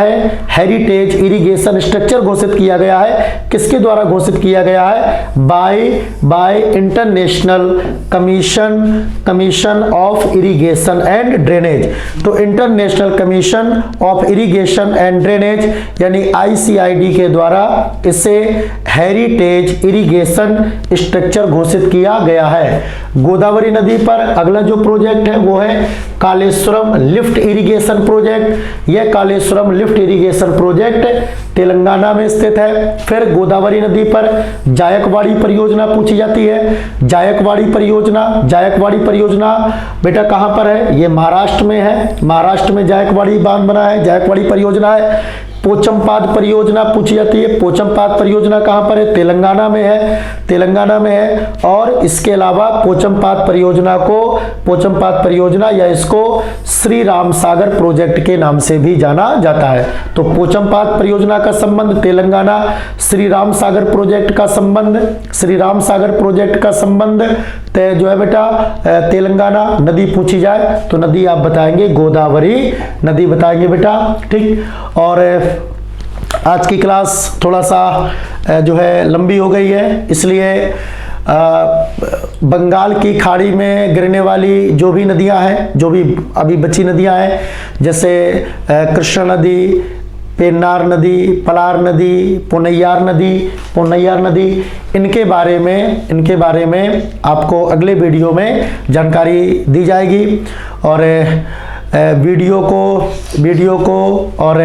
है। किसके द्वारा घोषित किया गया है, by international commission of irrigation and drainage. तो international commission of irrigation and drainage यानी ICID के द्वारा इसे हेरिटेज इरिगेशन स्ट्रक्चर घोषित किया गया है। गोदावरी नदी पर अगला जो प्रोजेक्ट है वो है कालेश्वरम लिफ्ट इरिगेशन प्रोजेक्ट। यह Kaleshwaram lift irrigation project Telangana में स्थित है। फिर गोदावरी नदी पर जायकवाड़ी परियोजना पूछी जाती है। जायकवाड़ी परियोजना बेटा कहां पर है, ये महाराष्ट्र में है। महाराष्ट्र में जायकवाड़ी बांध बना है, जायकवाड़ी परियोजना है। पोचमपाद परियोजना पूछी जाती है। पोचमपाद परियोजना कहां पर है? तेलंगाना में है, तेलंगाना में है। और इसके अलावा पोचमपाद परियोजना या इसको श्री राम सागर प्रोजेक्ट के नाम से भी जाना जाता है। तो पोचमपाद परियोजना का संबंध तेलंगाना, श्री राम सागर प्रोजेक्ट का संबंध जो है बेटा तेलंगाना। नदी पूछी जाए तो नदी आप बताएंगे गोदावरी नदी बताएंगे बेटा, ठीक। और आज की क्लास थोड़ा सा जो है लंबी हो गई है, इसलिए बंगाल की खाड़ी में गिरने वाली जो भी नदियां हैं, जो भी अभी बची नदियां हैं, जैसे कृष्णा नदी, पेन्नार नदी, पलार नदी, पोन्नैयार नदी, इनके बारे में आपको अगले वीडियो में जानकारी दी जाएगी। और वीडियो को और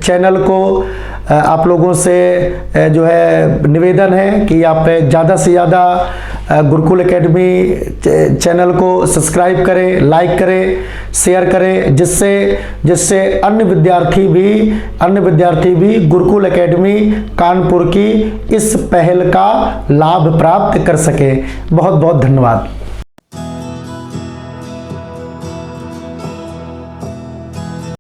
चैनल को आप लोगों से जो है निवेदन है कि आप ज़्यादा से ज़्यादा गुरुकुल एकेडमी चैनल को सब्सक्राइब करें, लाइक करें, शेयर करें, जिससे अन्य विद्यार्थी भी गुरुकुल एकेडमी कानपुर की इस पहल का लाभ प्राप्त कर सके। बहुत बहुत धन्यवाद।